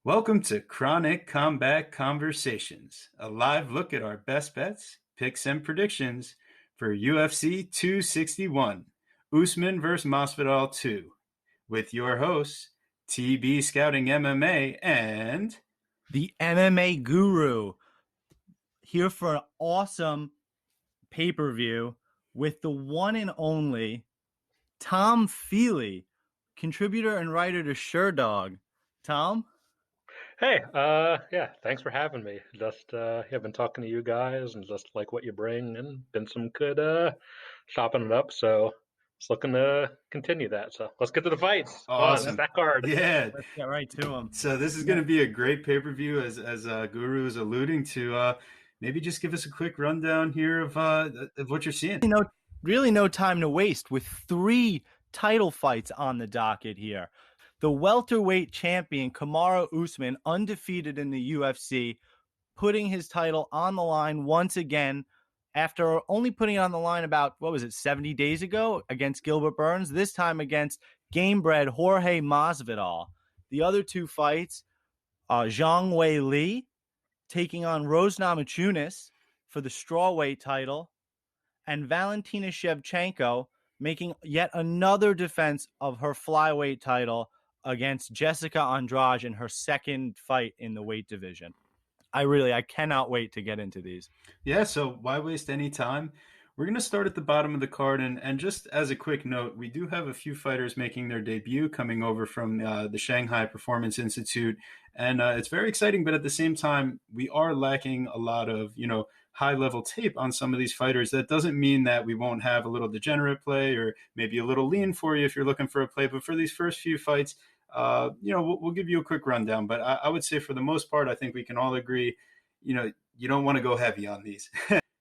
Welcome to Chronic Combat Conversations, a live look at our best bets, picks, and predictions for UFC 261, Usman vs. Masvidal 2, with your hosts, TB Scouting MMA and the MMA guru, here for an awesome pay-per-view with the one and only Tom Feely, contributor and writer to Sherdog. Tom? Hey, yeah, thanks for having me. I've been talking to you guys and just like what you bring and been some good chopping it up. So just looking to continue that. So let's get to the fights. Come on, awesome. stack card. Yeah. Let's get right to him. So this is going to be a great pay-per-view, as Guru is alluding to. Maybe just give us a quick rundown here of what you're seeing. Really no time to waste with 3 title fights on the docket here. The welterweight champion Kamaru Usman, undefeated in the UFC, putting his title on the line once again after only putting it on the line about, 70 days ago against Gilbert Burns, this time against game-bred Jorge Masvidal. The other 2 fights, Zhang Wei Li taking on Rose Namajunas for the strawweight title, and Valentina Shevchenko making yet another defense of her flyweight title against Jessica Andrade in her second fight in the weight division. I cannot wait to get into these. Yeah, so why waste any time? We're going to start at the bottom of the card, and just as a quick note, we do have a few fighters making their debut coming over from the Shanghai Performance Institute, and it's very exciting, but at the same time, we are lacking a lot of, high-level tape on some of these fighters. That doesn't mean that we won't have a little degenerate play or maybe a little lean for you if you're looking for a play, but for these first few fights, we'll give you a quick rundown, but I would say for the most part, I think we can all agree, you don't want to go heavy on these.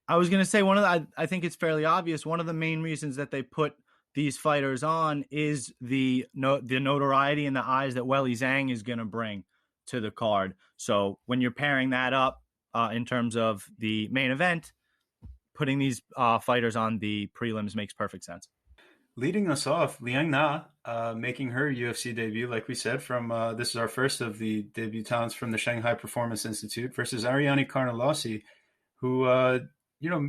I was going to say I think it's fairly obvious. One of the main reasons that they put these fighters on is the notoriety and the eyes that Weili Zhang is going to bring to the card. So when you're pairing that up in terms of the main event, putting these fighters on the prelims makes perfect sense. Leading us off, Liang Na, making her UFC debut, like we said, from this is our first of the debutantes from the Shanghai Performance Institute versus Ariane Carnelossi, who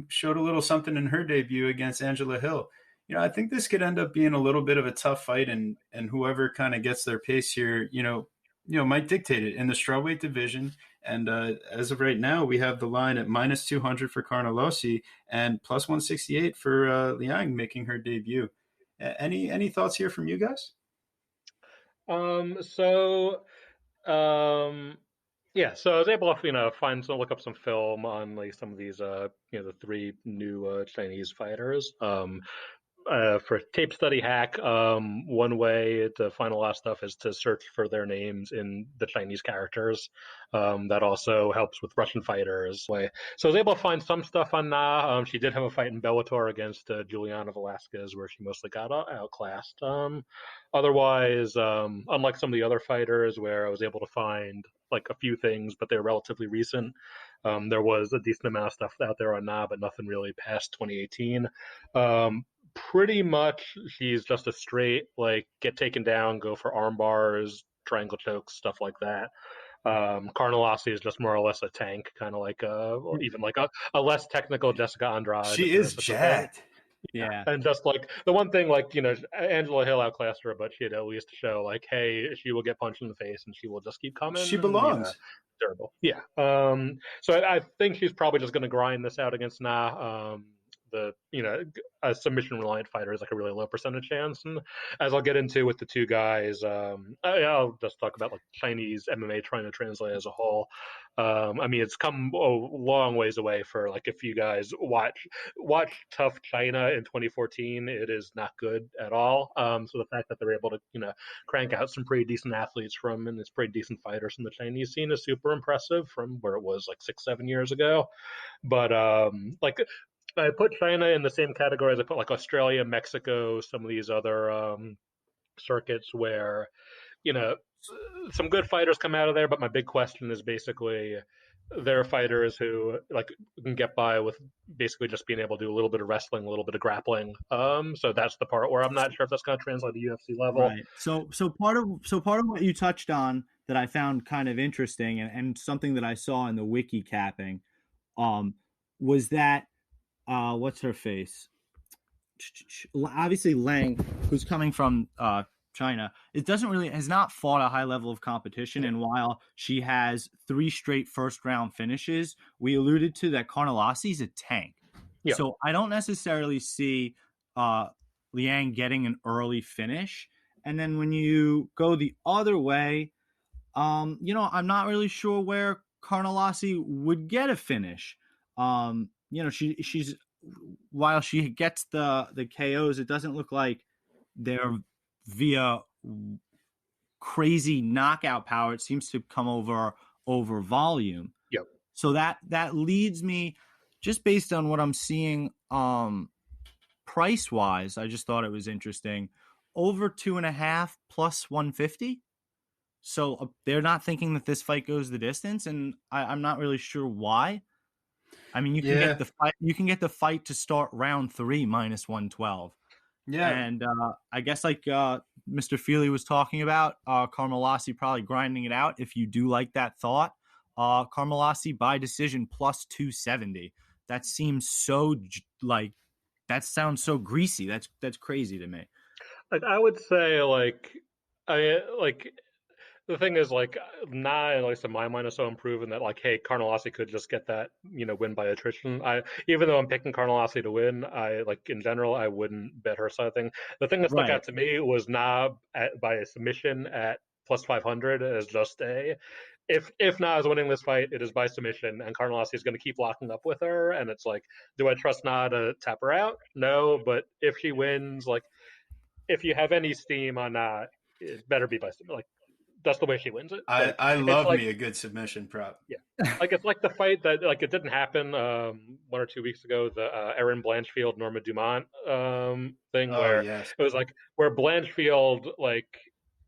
showed a little something in her debut against Angela Hill. I think this could end up being a little bit of a tough fight, and whoever kind of gets their pace here, might dictate it in the strawweight division. And as of right now, we have the line at -200 for Carnelossi and +168 for Liang making her debut. Any thoughts here from you guys? Yeah, so I was able to look up some film on like some of these the 3 new Chinese fighters. For Tape Study Hack, one way to find a lot of stuff is to search for their names in the Chinese characters. That also helps with Russian fighters. So I was able to find some stuff on Na. She did have a fight in Bellator against Juliana Velasquez, where she mostly got outclassed. Otherwise, unlike some of the other fighters, where I was able to find like a few things, but they're relatively recent. There was a decent amount of stuff out there on Na, but nothing really past 2018. Pretty much she's just a straight get taken down, go for arm bars, triangle chokes, stuff like that. Carnelossi is just more or less a tank, kind of like even like a less technical Jessica Andrade. She is jacked. Yeah. And just like the one thing, Angela Hill outclassed her, but she had at least show hey, she will get punched in the face and she will just keep coming. She belongs. Durable. Yeah. So I think she's probably just going to grind this out against Na. A submission reliant fighter is like a really low percentage chance, and as I'll get into with the 2 guys, I'll just talk about like Chinese MMA trying to translate as a whole. It's come a long ways away for if you guys watch Tough China in 2014, it is not good at all. So the fact that they're able to crank out some pretty decent athletes from and it's pretty decent fighters from the Chinese scene is super impressive from where it was 6-7 years ago. But I put China in the same category as I put Australia, Mexico, some of these other circuits where, some good fighters come out of there. But my big question is basically they're fighters who like can get by with basically just being able to do a little bit of wrestling, a little bit of grappling. So that's the part where I'm not sure if that's going to translate to UFC level. Right. So part of what you touched on that I found kind of interesting, and something that I saw in the wiki capping, was that what's her face? Obviously Lang, who's coming from China, has not fought a high level of competition, and while she has 3 straight first round finishes, we alluded to that Carnelasi's a tank. Yeah. So I don't necessarily see Liang getting an early finish. And then when you go the other way, I'm not really sure where Carnelasi would get a finish. She's while she gets the KOs, it doesn't look like they're via crazy knockout power. It seems to come over volume. Yep. So that leads me, just based on what I'm seeing price wise, I just thought it was interesting. Over 2.5 plus 150. So they're not thinking that this fight goes the distance, and I'm not really sure why. I mean, you can get the fight to start round 3 minus 112. Yeah. And I guess like Mr. Feely was talking about, Carmelasi probably grinding it out. If you do like that thought, Carmelasi by decision plus 270. That seems so that sounds so greasy. That's crazy to me. Like I would say, the thing is, like, not at least in my mind is so unproven that like, hey, Carnelasi could just get that, win by attrition. Even though I'm picking Carnelasi to win, I like in general I wouldn't bet her something. The thing that stuck out to me was Na by a submission at plus 500 as just a. If Na is winning this fight, it is by submission, and Carnelasi is going to keep locking up with her, and it's like, do I trust Na to tap her out? No, but if she wins, like, if you have any steam on Na, it better be by submission. Like, that's the way she wins it. I love me a good submission prop. Yeah, like it's like the fight that like it didn't happen 1 or 2 weeks ago, the Erin Blanchfield Norma Dumont thing, where yes. it was like where Blanchfield like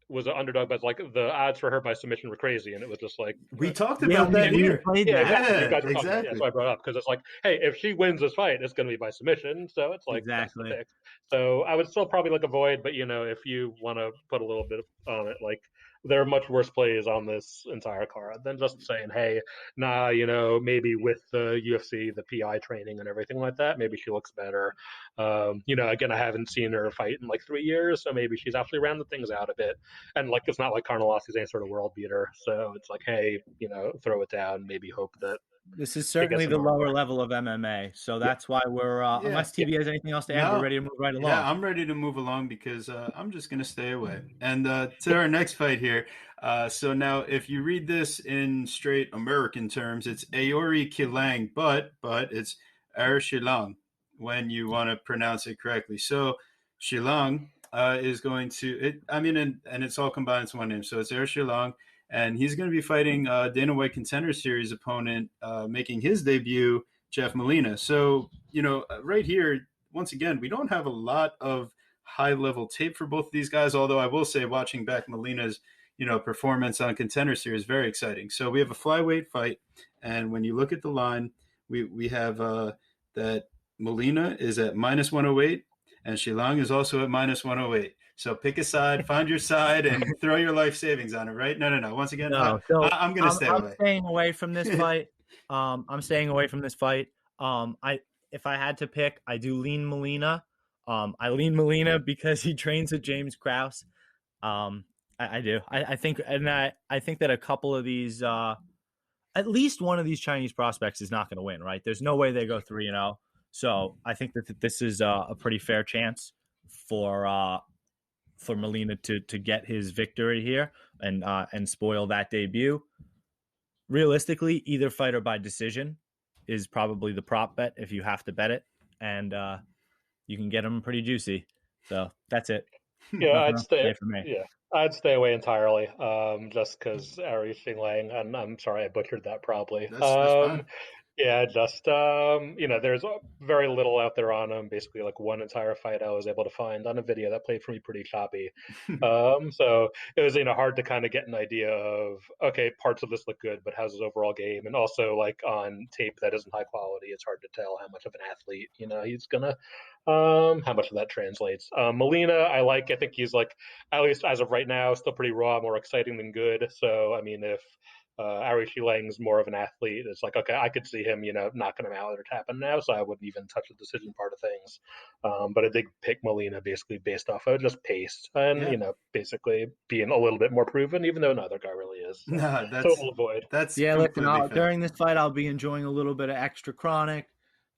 was an underdog, but like the odds for her by submission were crazy, and it was just like we talked about that here. Exactly. You guys were talking about, that's why I brought it up, because it's like, hey, if she wins this fight, it's going to be by submission, so it's like that's the pick. So I would still probably like avoid, but if you want to put a little bit on it, like there are much worse plays on this entire card than just saying, hey, maybe with the UFC, the PI training and everything like that, maybe she looks better. Again, I haven't seen her fight in like 3 years, so maybe she's actually rounded things out a bit. And like, it's not like Carnelasi's any sort of world beater, so it's like, hey, throw it down, maybe hope that. This is certainly the lower level of MMA, so that's why we're unless TV has anything else to add, we're ready to move right along. Yeah, I'm ready to move along because I'm just gonna stay away. And to our next fight here. So now, if you read this in straight American terms, it's Aori Kilang, but it's Er Shilang when you want to pronounce it correctly. So Shilang is going to and it's all combined into one name. So it's Er Shilang. And he's going to be fighting Dana White Contender Series opponent, making his debut, Jeff Molina. So, right here, once again, we don't have a lot of high-level tape for both of these guys, although I will say watching back Molina's, performance on Contender Series, very exciting. So we have a flyweight fight, and when you look at the line, we have that Molina is at minus 108, and Shilang is also at minus 108. So pick a side, find your side, and throw your life savings on it, right? No. Once again, I'm going to stay away. I'm staying away from this fight. I'm staying away from this fight. If I had to pick, I do lean Molina. I lean Molina because he trains with James Krause. I do. I think that a couple of these, at least one of these Chinese prospects is not going to win, right? There's no way they go 3-0. So I think that this is a pretty fair chance for Molina to get his victory here and spoil that debut. Realistically, either fighter by decision is probably the prop bet if you have to bet it, and you can get them pretty juicy. So that's it. Yeah, I'd stay for me. Yeah, I'd stay away entirely, just because Ari Xinglang, and I'm sorry I butchered that probably. That's fine. Yeah, just there's very little out there on him. Basically, like one entire fight I was able to find on a video that played for me pretty choppy. So it was hard to kind of get an idea of okay, parts of this look good, but how's his overall game? And also like on tape that isn't high quality, it's hard to tell how much of an athlete he's gonna. How much of that translates? Molina, I like. I think he's like at least as of right now, still pretty raw, more exciting than good. So I mean, if Ari Lang's more of an athlete. It's like, okay, I could see him, knocking him out or tapping now, so I wouldn't even touch the decision part of things. But I did pick Molina basically based off of just pace and, Yeah. basically being a little bit more proven, even though neither guy really is. So No, total avoid. that's Yeah, listen, completely fair. during this fight, I'll be enjoying a little bit of extra chronic.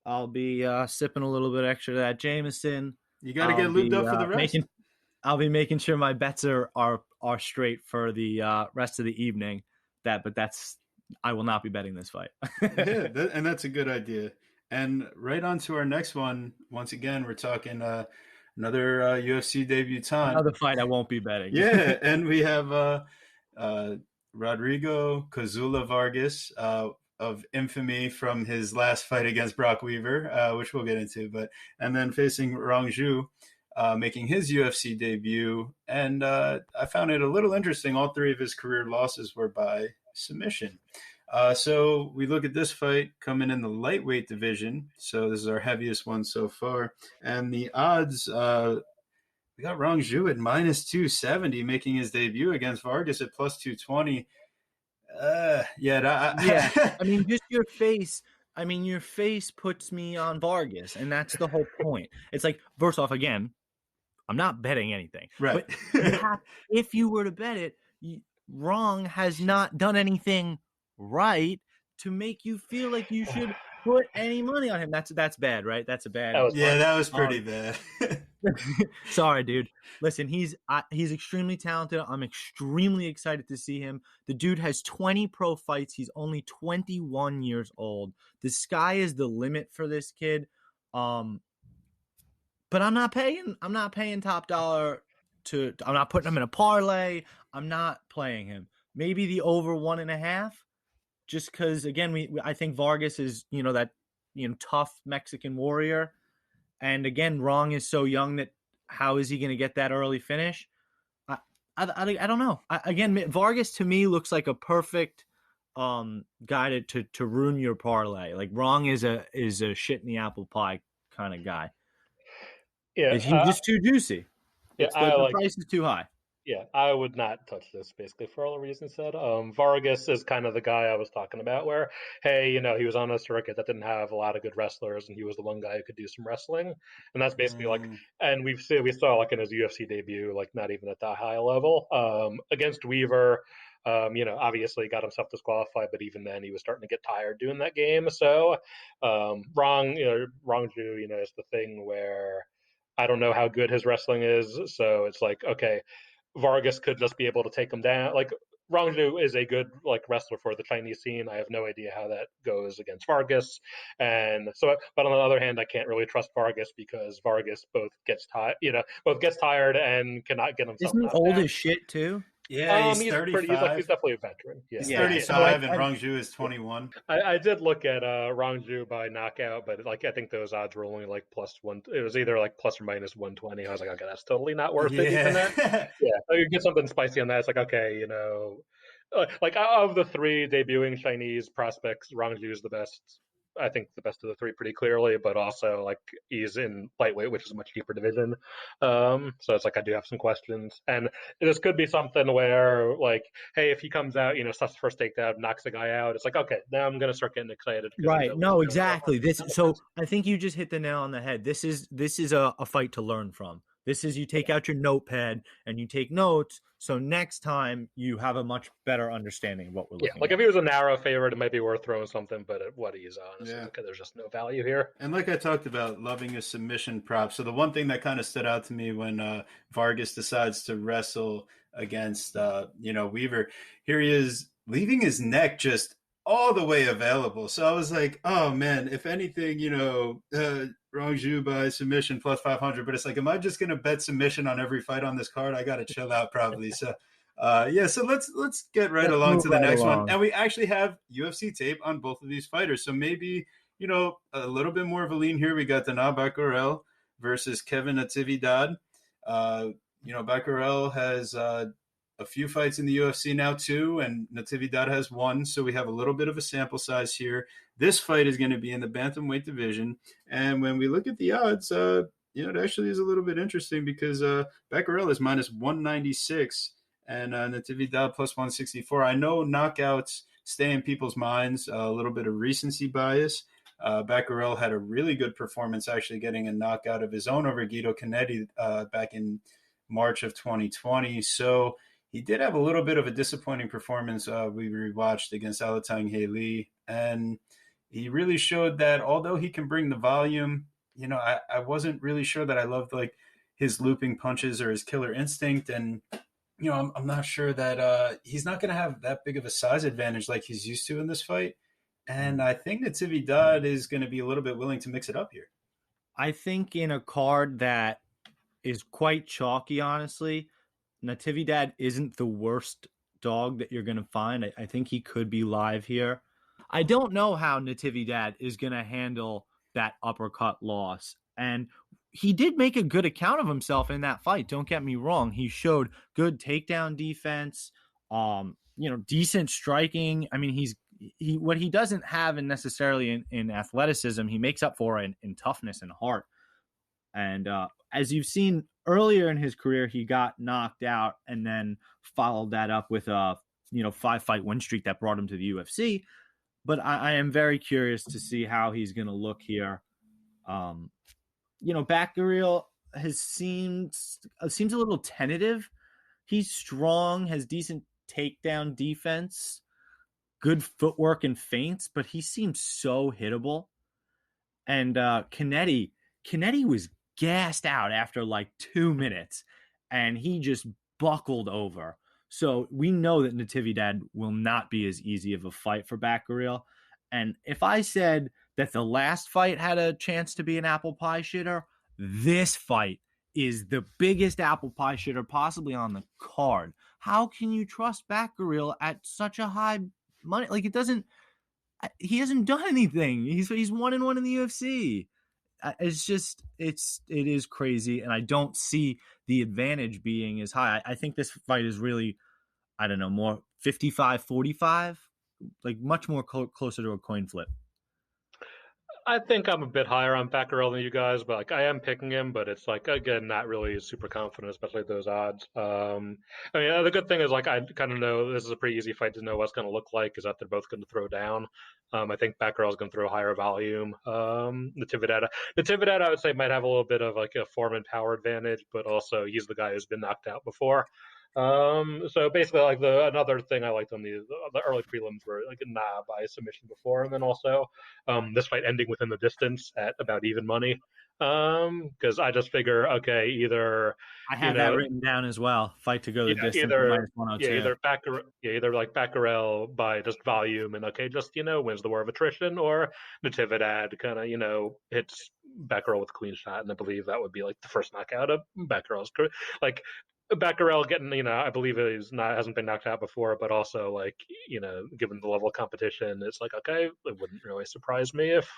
I'll be sipping a little bit extra of that Jameson. You got to get lubed up for the rest. I'll be making sure my bets are straight for the rest of the evening. I will not be betting this fight. Yeah, and that's a good idea. And right on to our next one. Once again, we're talking another UFC debutant. Another fight I won't be betting. Yeah, and we have Rodrigo Cazula Vargas of infamy from his last fight against Brock Weaver, which we'll get into. And then facing Rong Zhu, making his UFC debut. And I found it a little interesting. All three of his career losses were by submission. So we look at this fight coming in the lightweight division. So this is our heaviest one so far. And the odds, we got Rong Zhu at minus 270, making his debut against Vargas at plus 220. Yeah. I mean, just your face. I mean, your face puts me on Vargas, and that's the whole point. It's like, first off, again, I'm not betting anything. Right. But if you were to bet it, Rong has not done anything right to make you feel like you should put any money on him. That's bad, right? That's a bad. That was pretty bad. Sorry, dude. Listen, he's extremely talented. I'm extremely excited to see him. The dude has 20 pro fights. He's only 21 years old. The sky is the limit for this kid. But I'm not paying top dollar I'm not putting him in a parlay. I'm not playing him. Maybe the over 1.5, just because again, I think Vargas is, that, tough Mexican warrior. And again, Rong is so young that how is he going to get that early finish? I don't know. Again, Vargas to me looks like a perfect guy to ruin your parlay. Like Rong is a shit in the apple pie kind of guy. Yeah, he's just too juicy. Yeah, the price is too high. Yeah, I would not touch this basically for all the reasons said. Vargas is kind of the guy I was talking about where, hey, he was on a circuit that didn't have a lot of good wrestlers and he was the one guy who could do some wrestling. And that's basically like, and we saw like in his UFC debut, like not even at that high level. Against Weaver, obviously got himself disqualified, but even then he was starting to get tired doing that game. So Rong Zhu, is the thing where I don't know how good his wrestling is. So it's like, okay, Vargas could just be able to take him down. Like Rong Zhu is a good wrestler for the Chinese scene. I have no idea how that goes against Vargas, and so. But on the other hand, I can't really trust Vargas because Vargas both gets tired and cannot get himself. Isn't he old as shit too? Yeah, he's 35. He's definitely a veteran. Yeah. He's 35, and Rong Zhu is 21. I did look at Rong Zhu by knockout, but I think those odds were only plus one. It was either plus or minus 120. I was like, okay, that's totally not worth it. Even that. Yeah, you get something spicy on that. It's like, okay, of the three debuting Chinese prospects, Rong Zhu is the best. I think the best of the three pretty clearly, but also he's in lightweight, which is a much deeper division. So it's I do have some questions, and this could be something where hey, if he comes out, starts the first takedown, knocks the guy out, it's okay, now I'm gonna start getting excited. Right? No, exactly. So I think you just hit the nail on the head. This is a fight to learn from. This is you take out your notepad and you take notes. So next time you have a much better understanding of what we're looking at. If he was a narrow favorite, it might be worth throwing something, but at what he's on, there's just no value here. And like I talked about, loving a submission prop. So the one thing that kind of stood out to me when Vargas decides to wrestle against, Weaver, here he is leaving his neck just all the way available. So I was like, oh man, if anything, Rong Zhu by submission plus 500, but it's am I just going to bet submission on every fight on this card? I got to chill out probably. So Yeah, so let's get right Let's along move to the right next one. along. And we actually have UFC tape on both of these fighters. So maybe, a little bit more of a lean here. We got Dana Bakkarel versus Kevin Natividad. Bakkarel has a few fights in the UFC now too, and Natividad has one. So we have a little bit of a sample size here. This fight is going to be in the bantamweight division. And when we look at the odds, it actually is a little bit interesting because Becquerel is minus 196 and Natividad plus 164. I know knockouts stay in people's minds, a little bit of recency bias. Becquerel had a really good performance, actually getting a knockout of his own over Guido Canetti back in March of 2020. So he did have a little bit of a disappointing performance. We rewatched against Alatang Haley, and he really showed that although he can bring the volume, I wasn't really sure that I loved like his looping punches or his killer instinct. And, I'm not sure that he's not going to have that big of a size advantage like he's used to in this fight. And I think that Natividad is going to be a little bit willing to mix it up here. I think in a card that is quite chalky, honestly, Natividad isn't the worst dog that you're going to find. I think he could be live here. I don't know how Natividad is going to handle that uppercut loss. And he did make a good account of himself in that fight. Don't get me wrong. He showed good takedown defense, decent striking. I mean, what he doesn't have necessarily in athleticism, he makes up for in toughness and heart. And as you've seen earlier in his career, he got knocked out and then followed that up with a 5-fight win streak that brought him to the UFC. But I am very curious to see how he's going to look here. Bakkarel seems a little tentative. He's strong, has decent takedown defense, good footwork and feints, but he seems so hittable. And Canetti was gassed out after like 2 minutes, and he just buckled over. So we know that Natividad will not be as easy of a fight for Bakkarel. And if I said that the last fight had a chance to be an apple pie shitter, this fight is the biggest apple pie shitter possibly on the card. How can you trust Bakkarel at such a high money? Like, he hasn't done anything. He's 1-1 in the UFC. It is crazy, and I don't see the advantage being as high. I think this fight is really, I don't know, more 55-45, like much more closer to a coin flip. I think I'm a bit higher on Becquerel than you guys, but like I am picking him, but it's like again not really super confident, especially at those odds. The good thing is like I kind of know this is a pretty easy fight to know what's going to look like is that they're both going to throw down. I think Becquerel is going to throw higher volume. Natividad I would say might have a little bit of like a form and power advantage, but also he's the guy who's been knocked out before. So basically, like another thing I liked on the early prelims were like a by submission before, and then also this fight ending within the distance at about even money. Because I just figure, okay, either I have that written down as well. Fight to go the distance minus 102. Either like Becquerel by just volume and okay, just wins the war of attrition, or Natividad kind of hits Becquerel with a clean shot, and I believe that would be like the first knockout of Becquerel's career. Like Becquerel getting, I believe hasn't been knocked out before, but also like, given the level of competition, it's like, okay, it wouldn't really surprise me if,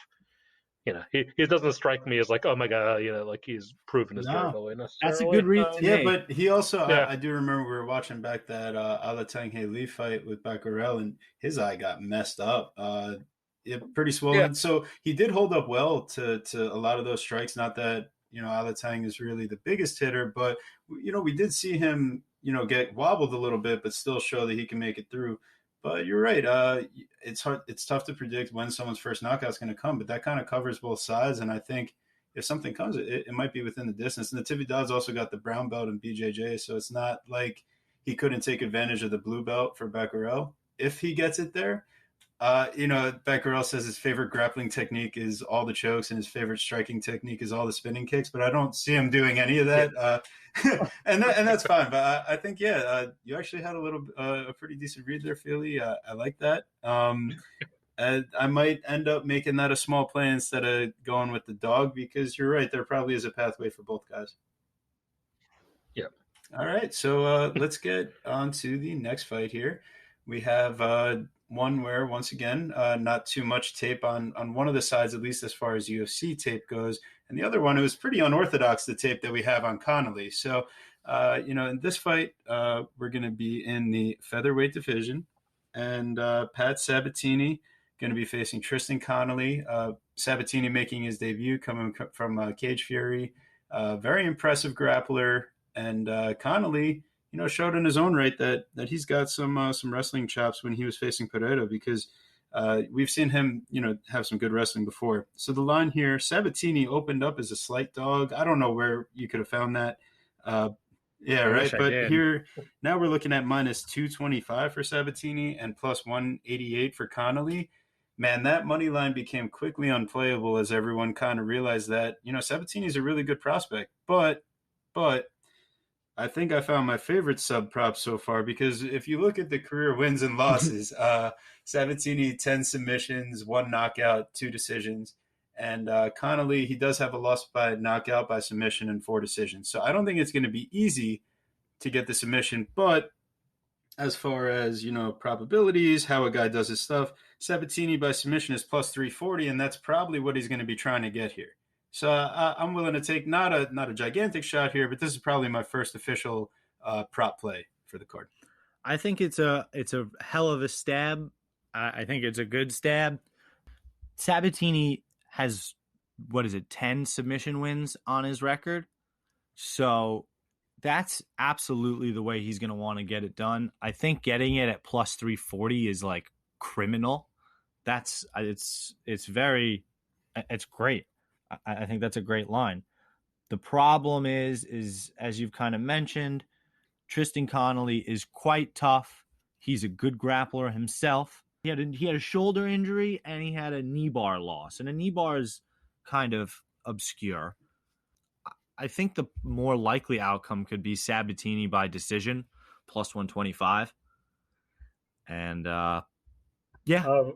he doesn't strike me as like, oh my God, like he's proven his durability necessarily. That's a good read to Yeah, make. but he also, I do remember we were watching back that Alatang Haley fight with Becquerel, and his eye got messed up. Pretty swollen. Yeah. So he did hold up well to a lot of those strikes. Not that, Alatang is really the biggest hitter, but, we did see him, get wobbled a little bit, but still show that he can make it through. But you're right. It's hard. It's tough to predict when someone's first knockout is going to come, but that kind of covers both sides. And I think if something comes, it might be within the distance. And Natividad's also got the brown belt in BJJ, so it's not like he couldn't take advantage of the blue belt for Becquerel if he gets it there. Becquerel says his favorite grappling technique is all the chokes, and his favorite striking technique is all the spinning kicks. But I don't see him doing any of that, and that's fine. But I think you actually had a pretty decent read there, Philly. I like that. I might end up making that a small play instead of going with the dog because you're right. There probably is a pathway for both guys. Yeah. All right, so let's get on to the next fight here. We have one where, once again, not too much tape on one of the sides, at least as far as UFC tape goes, and the other one, it was pretty unorthodox, the tape that we have on Connolly. So, in this fight, we're going to be in the featherweight division, and Pat Sabatini going to be facing Tristan Connolly. Sabatini making his debut, coming from Cage Fury. Very impressive grappler. And Connolly, showed in his own right that he's got some wrestling chops when he was facing Pereira, because we've seen him, have some good wrestling before. So the line here, Sabatini opened up as a slight dog. I don't know where you could have found that. Uh, yeah, I right. wish I But did. here now we're looking at minus 225 for Sabatini and plus 188 for Connolly. Man, that money line became quickly unplayable as everyone kind of realized that Sabatini's a really good prospect, but I think I found my favorite sub prop so far, because if you look at the career wins and losses, Sabatini 10 submissions, 1 knockout, 2 decisions, and Connolly, he does have a loss by knockout, by submission, and 4 decisions. So I don't think it's going to be easy to get the submission, but as far as probabilities, how a guy does his stuff, Sabatini by submission is plus 340, and that's probably what he's going to be trying to get here. So I'm willing to take not a gigantic shot here, but this is probably my first official prop play for the card. I think it's a hell of a stab. I think it's a good stab. Sabatini has, what is it, 10 submission wins on his record. So that's absolutely the way he's going to want to get it done. I think getting it at plus 340 is like criminal. It's great. I think that's a great line. The problem is as you've kind of mentioned, Tristan Connolly is quite tough. He's a good grappler himself. He had a shoulder injury and he had a knee bar loss, and a knee bar is kind of obscure. I think the more likely outcome could be Sabatini by decision plus 125. And but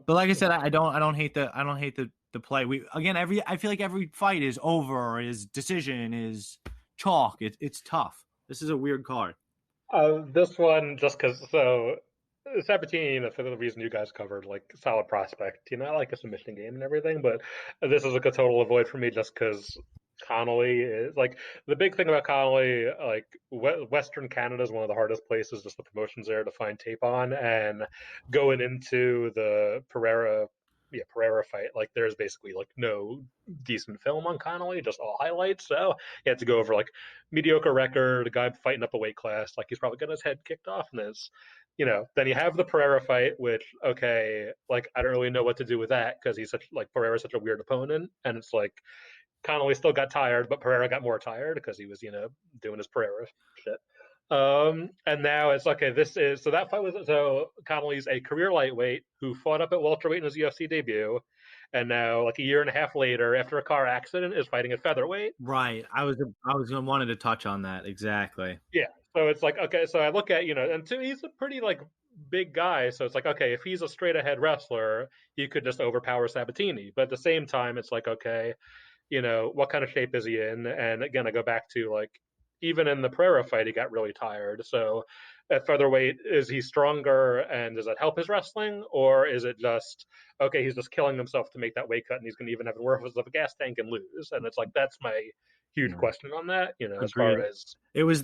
like I said, I don't hate the play. I feel like every fight is over, is decision, is chalk. It's tough. This is a weird card. This one, just because, Sabatini, for the reason you guys covered, like solid prospect, I like a submission game and everything, but this is like a total avoid for me just because Connolly is like the big thing about Connolly, like Western Canada is one of the hardest places, just the promotions there to find tape on, and going into the Pereira fight, like there's basically like no decent film on Connolly, just all highlights. So he had to go over like mediocre record, a guy fighting up a weight class, like he's probably got his head kicked off in this. Then you have the Pereira fight, which like I don't really know what to do with that because he's Pereira's such a weird opponent, and it's like Connolly still got tired, but Pereira got more tired because he was doing his Pereira shit. And now it's okay. That fight was Connolly's a career lightweight who fought up at welterweight in his UFC debut, and now like a year and a half later, after a car accident, is fighting at featherweight. Right. I was wanted to touch on that exactly. Yeah. So it's like okay. So I look at and two, he's a pretty like big guy. So it's like okay, if he's a straight ahead wrestler, he could just overpower Sabatini. But at the same time, it's like okay, what kind of shape is he in? And again, I go back to like even in the Pereira fight, he got really tired. So at featherweight, is he stronger and does that help his wrestling? Or is it just, okay, he's just killing himself to make that weight cut and he's going to even have the worth of a gas tank and lose? And it's like, that's my huge question on that, as far as. It was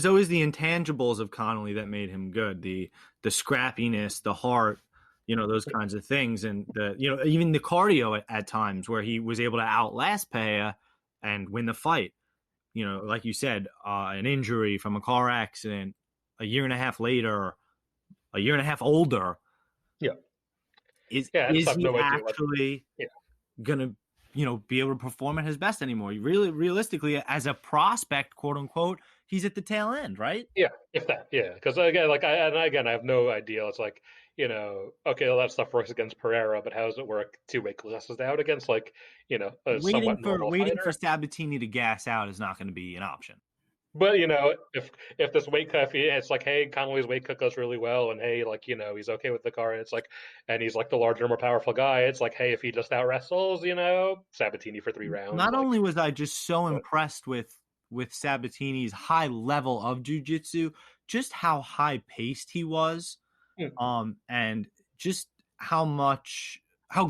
always the intangibles of Connolly that made him good. The scrappiness, the heart, those kinds of things. And even the cardio at times where he was able to outlast Pereira and win the fight. Like you said, an injury from a car accident, a year and a half later, a year and a half older. Yeah. Is he actually gonna, be able to perform at his best anymore? Really, realistically, as a prospect, quote unquote, he's at the tail end, right? Yeah, if that, yeah. Because again, I have no idea. It's like, okay, all that stuff works against Pereira, but how does it work 2 weight classes out against a somewhat normal waiting fighter? for Sabatini to gas out is not going to be an option. But if this weight cut, it's like, hey, Connolly's weight cut goes really well, and hey, he's okay with the car, and it's like, and he's like the larger, more powerful guy. It's like, hey, if he just out wrestles, Sabatini for 3 rounds. Not only was I just so impressed with with Sabatini's high level of jiu-jitsu, just how high paced he was, and just how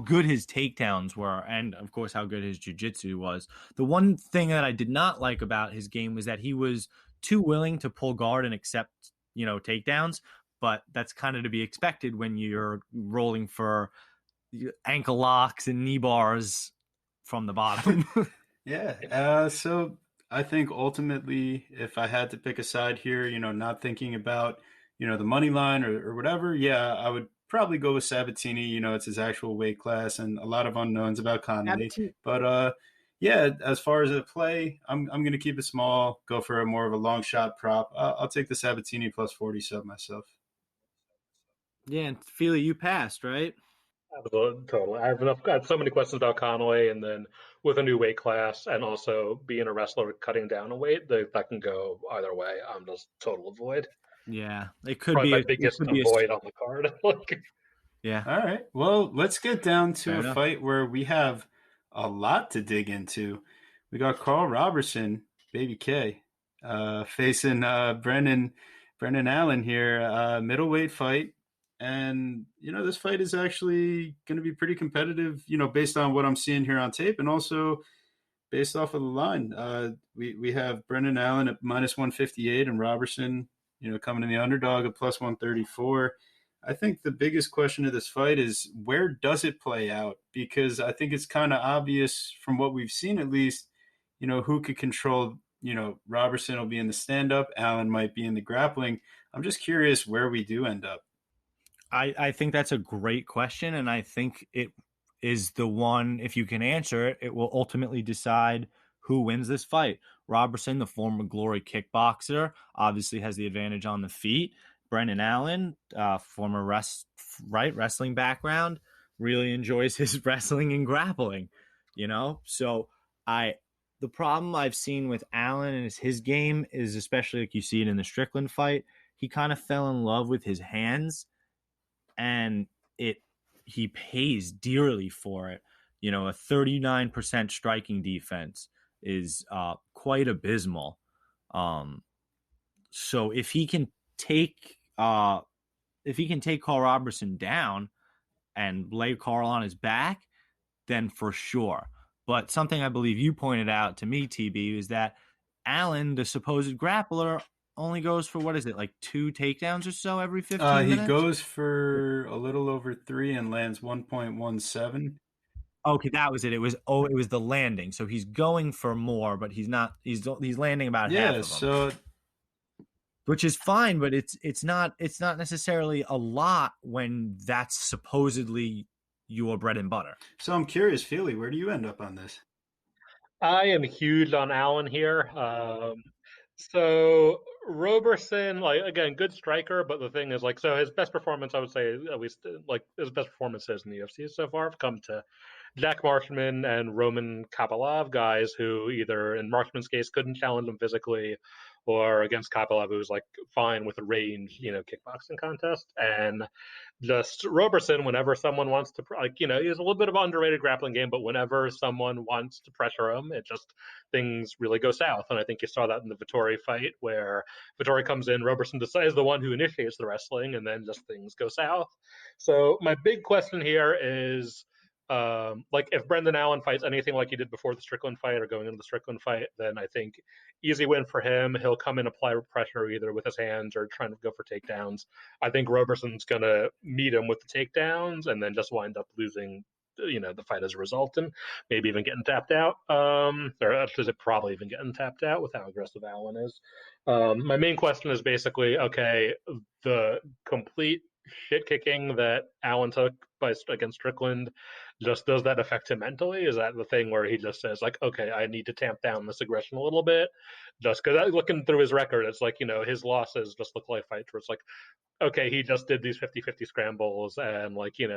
good his takedowns were, and of course how good his jiu-jitsu was. The one thing that I did not like about his game was that he was too willing to pull guard and accept, takedowns, but that's kind of to be expected when you're rolling for ankle locks and knee bars from the bottom. Yeah. So I think ultimately, if I had to pick a side here, not thinking about, the money line or whatever, yeah, I would probably go with Sabatini. It's his actual weight class and a lot of unknowns about Connolly. Sabatini, But yeah, as far as the play, I'm going to keep it small, go for a more of a long shot prop. I'll take the Sabatini plus 40 sub myself. yeah, and Feely, you passed, right? Absolutely, totally. I've got so many questions about Conway, and then with a new weight class, and also being a wrestler cutting down a weight, that can go either way. I'm just total avoid. Yeah, it could Probably be my it biggest could be a avoid on the card. Like, yeah, All right. Well, let's get down to fair a enough. fight where we have a lot to dig into. We got Carl Robertson, Baby K, facing Brendan Allen here, middleweight fight. And this fight is actually going to be pretty competitive, based on what I'm seeing here on tape, and also based off of the line. We have Brendan Allen at minus 158 and Robertson, coming in the underdog at plus 134. I think the biggest question of this fight is where does it play out? Because I think it's kind of obvious from what we've seen, at least, who could control, Robertson will be in the stand up, Allen might be in the grappling. I'm just curious where we do end up. I think that's a great question, and I think it is the one, if you can answer it, it will ultimately decide who wins this fight. Robertson, the former Glory kickboxer, obviously has the advantage on the feet. Brendan Allen, former wrestling background, really enjoys his wrestling and grappling, So I the problem I've seen with Allen and his game is, especially like you see it in the Strickland fight, he kind of fell in love with his hands, and he pays dearly for it. A 39% striking defense is quite abysmal. So if he can take Carl Robertson down and lay Carl on his back, then for sure. But something I believe you pointed out to me, TB, is that Allen, the supposed grappler, only goes for, what is it, like 2 takedowns or so every 15 He minutes? goes for a little over 3 and lands 1.17. Okay, that was it. It was the landing. So he's going for more, but he's not. He's landing about half Yeah, of them, so which is fine. But it's not necessarily a lot when that's supposedly your bread and butter. I'm curious, Feely, where do you end up on this? I am huge on Allen here. So Roberson, like again, good striker, but the thing is, like, so his best performance, I would say, at least like his best performances in the UFC so far have come to Jack Marshman and Roman Kopylov, guys who either in Marshman's case couldn't challenge him physically, or against Kopylov, who was like fine with a range, kickboxing contest. And just Roberson, whenever someone wants to, like, he's a little bit of an underrated grappling game, but whenever someone wants to pressure him, it just things really go south. And I think you saw that in the Vittori fight, where Vittori comes in, Roberson decides the one who initiates the wrestling, and then just things go south. So my big question here is, like, if Brendan Allen fights anything like he did before the Strickland fight or going into the Strickland fight, then I think easy win for him. He'll come in, apply pressure either with his hands or trying to go for takedowns. I think Roberson's going to meet him with the takedowns and then just wind up losing, the fight as a result, and maybe even getting tapped out. Or actually, probably even getting tapped out with how aggressive Allen is. My main question is basically, okay, the complete shit kicking that Allen took against Strickland, just does that affect him mentally? Is that the thing where he just says, like, okay, I need to tamp down this aggression a little bit? Just because looking through his record, it's like, his losses just look like fights where it's like, okay, he just did these 50-50 scrambles and, like, he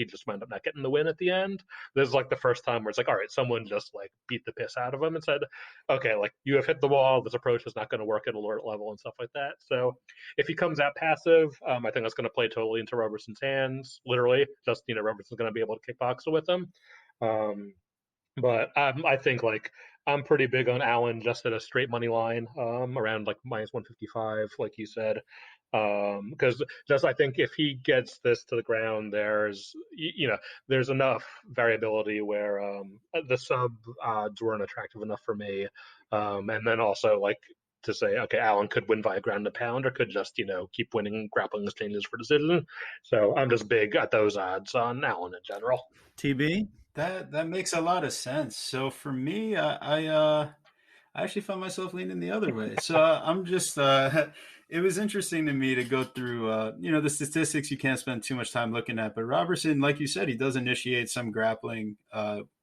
just wound up not getting the win at the end. This is like the first time where it's like, all right, someone just like beat the piss out of him and said, okay, like, you have hit the wall, this approach is not going to work at alert level and stuff like that. So if he comes out passive, I think that's going to play totally into Roberson's hands, literally. Just, Roberson's going to be able to kickbox with him. But I think like I'm pretty big on Allen just at a straight money line, around like minus 155, like you said. Because just I think if he gets this to the ground, there's enough variability where the sub odds weren't attractive enough for me. And then also like to say, okay, Allen could win via ground and pound or could just, keep winning grappling exchanges for decision. So I'm just big at those odds on Allen in general. TB? That makes a lot of sense. So for me, I actually found myself leaning the other way. So I'm just, it was interesting to me to go through, the statistics you can't spend too much time looking at. But Robertson, like you said, he does initiate some grappling,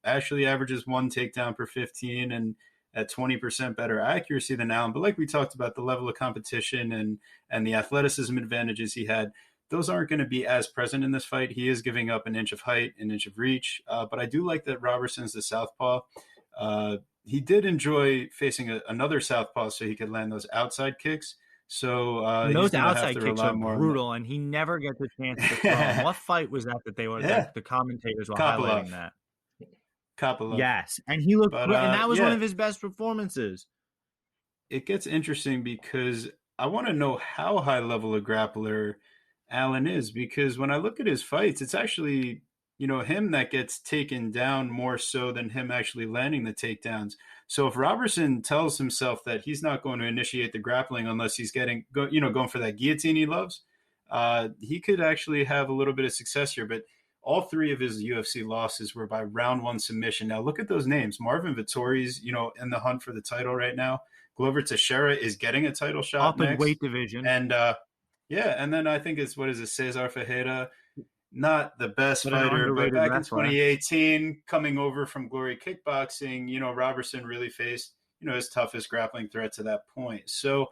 actually averages 1 takedown per 15 and at 20% better accuracy than Allen. But like we talked about, the level of competition and the athleticism advantages he had, those aren't going to be as present in this fight. He is giving up an inch of height, an inch of reach. But I do like that Robertson's the southpaw. He did enjoy facing another southpaw so he could land those outside kicks. So he's those going to have outside to kicks rely are more on brutal, and he never gets a chance to throw 'em. What fight was that they were Yeah, that the commentators were Kopylov. highlighting that? Kopylov. Yes, and he looked But great, and that was one yeah, of his best performances. it gets interesting because I want to know how high level a grappler Allen is, because when I look at his fights, it's actually, him that gets taken down more so than him actually landing the takedowns. So if Robertson tells himself that he's not going to initiate the grappling unless he's going for that guillotine he loves, he could actually have a little bit of success here. But all three of his UFC losses were by round one submission. Now look at those names. Marvin Vittori's, in the hunt for the title right now. Glover Teixeira is getting a title shot Up in weight next. division. And yeah, and then I think it's Cesar Ferreira, not the best But an fighter, but underrated back wrestler. in 2018, coming over from Glory Kickboxing, Robertson really faced, his toughest grappling threat to that point. So,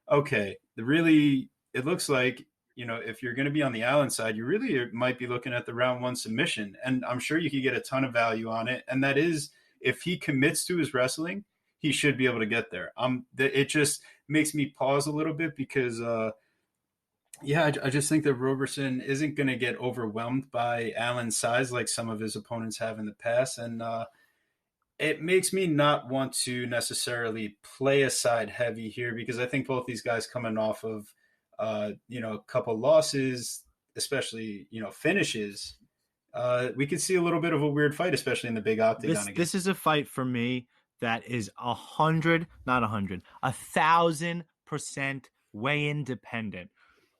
okay, it looks like, if you're going to be on the Allen side, you really might be looking at the round one submission. And I'm sure you could get a ton of value on it. And that is, if he commits to his wrestling, he should be able to get there. It just makes me pause a little bit because, I just think that Roberson isn't going to get overwhelmed by Allen's size like some of his opponents have in the past. And it makes me not want to necessarily play a side heavy here because I think both these guys coming off of, a couple losses, especially, finishes, we could see a little bit of a weird fight, especially in the big octagon again. This is a fight for me that is 1,000% weigh-in dependent.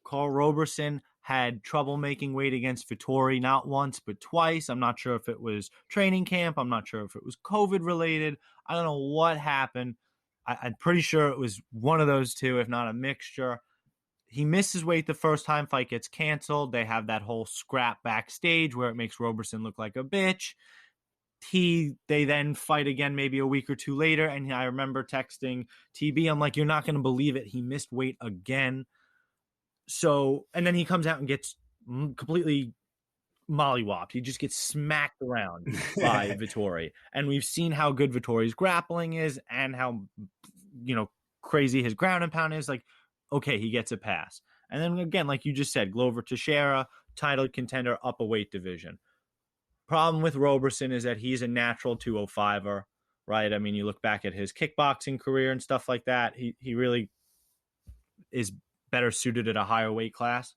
Carl Roberson had trouble making weight against Vettori, not once, but twice. I'm not sure if it was training camp. I'm not sure if it was COVID related. I don't know what happened. I'm pretty sure it was one of those two, if not a mixture. He misses weight the first time, fight gets canceled. They have that whole scrap backstage where it makes Roberson look like a bitch. They then fight again maybe a week or two later, and I remember texting TB, I'm like, you're not going to believe it. He missed weight again. So, and then he comes out and gets completely mollywopped. He just gets smacked around by Vettori. And we've seen how good Vittori's grappling is and how, crazy his ground and pound is. Like, okay, he gets a pass. And then again, like you just said, Glover Teixeira, title contender, up a weight division. Problem with Roberson is that he's a natural 205er, right? I mean, you look back at his kickboxing career and stuff like that. He really is better suited at a higher weight class.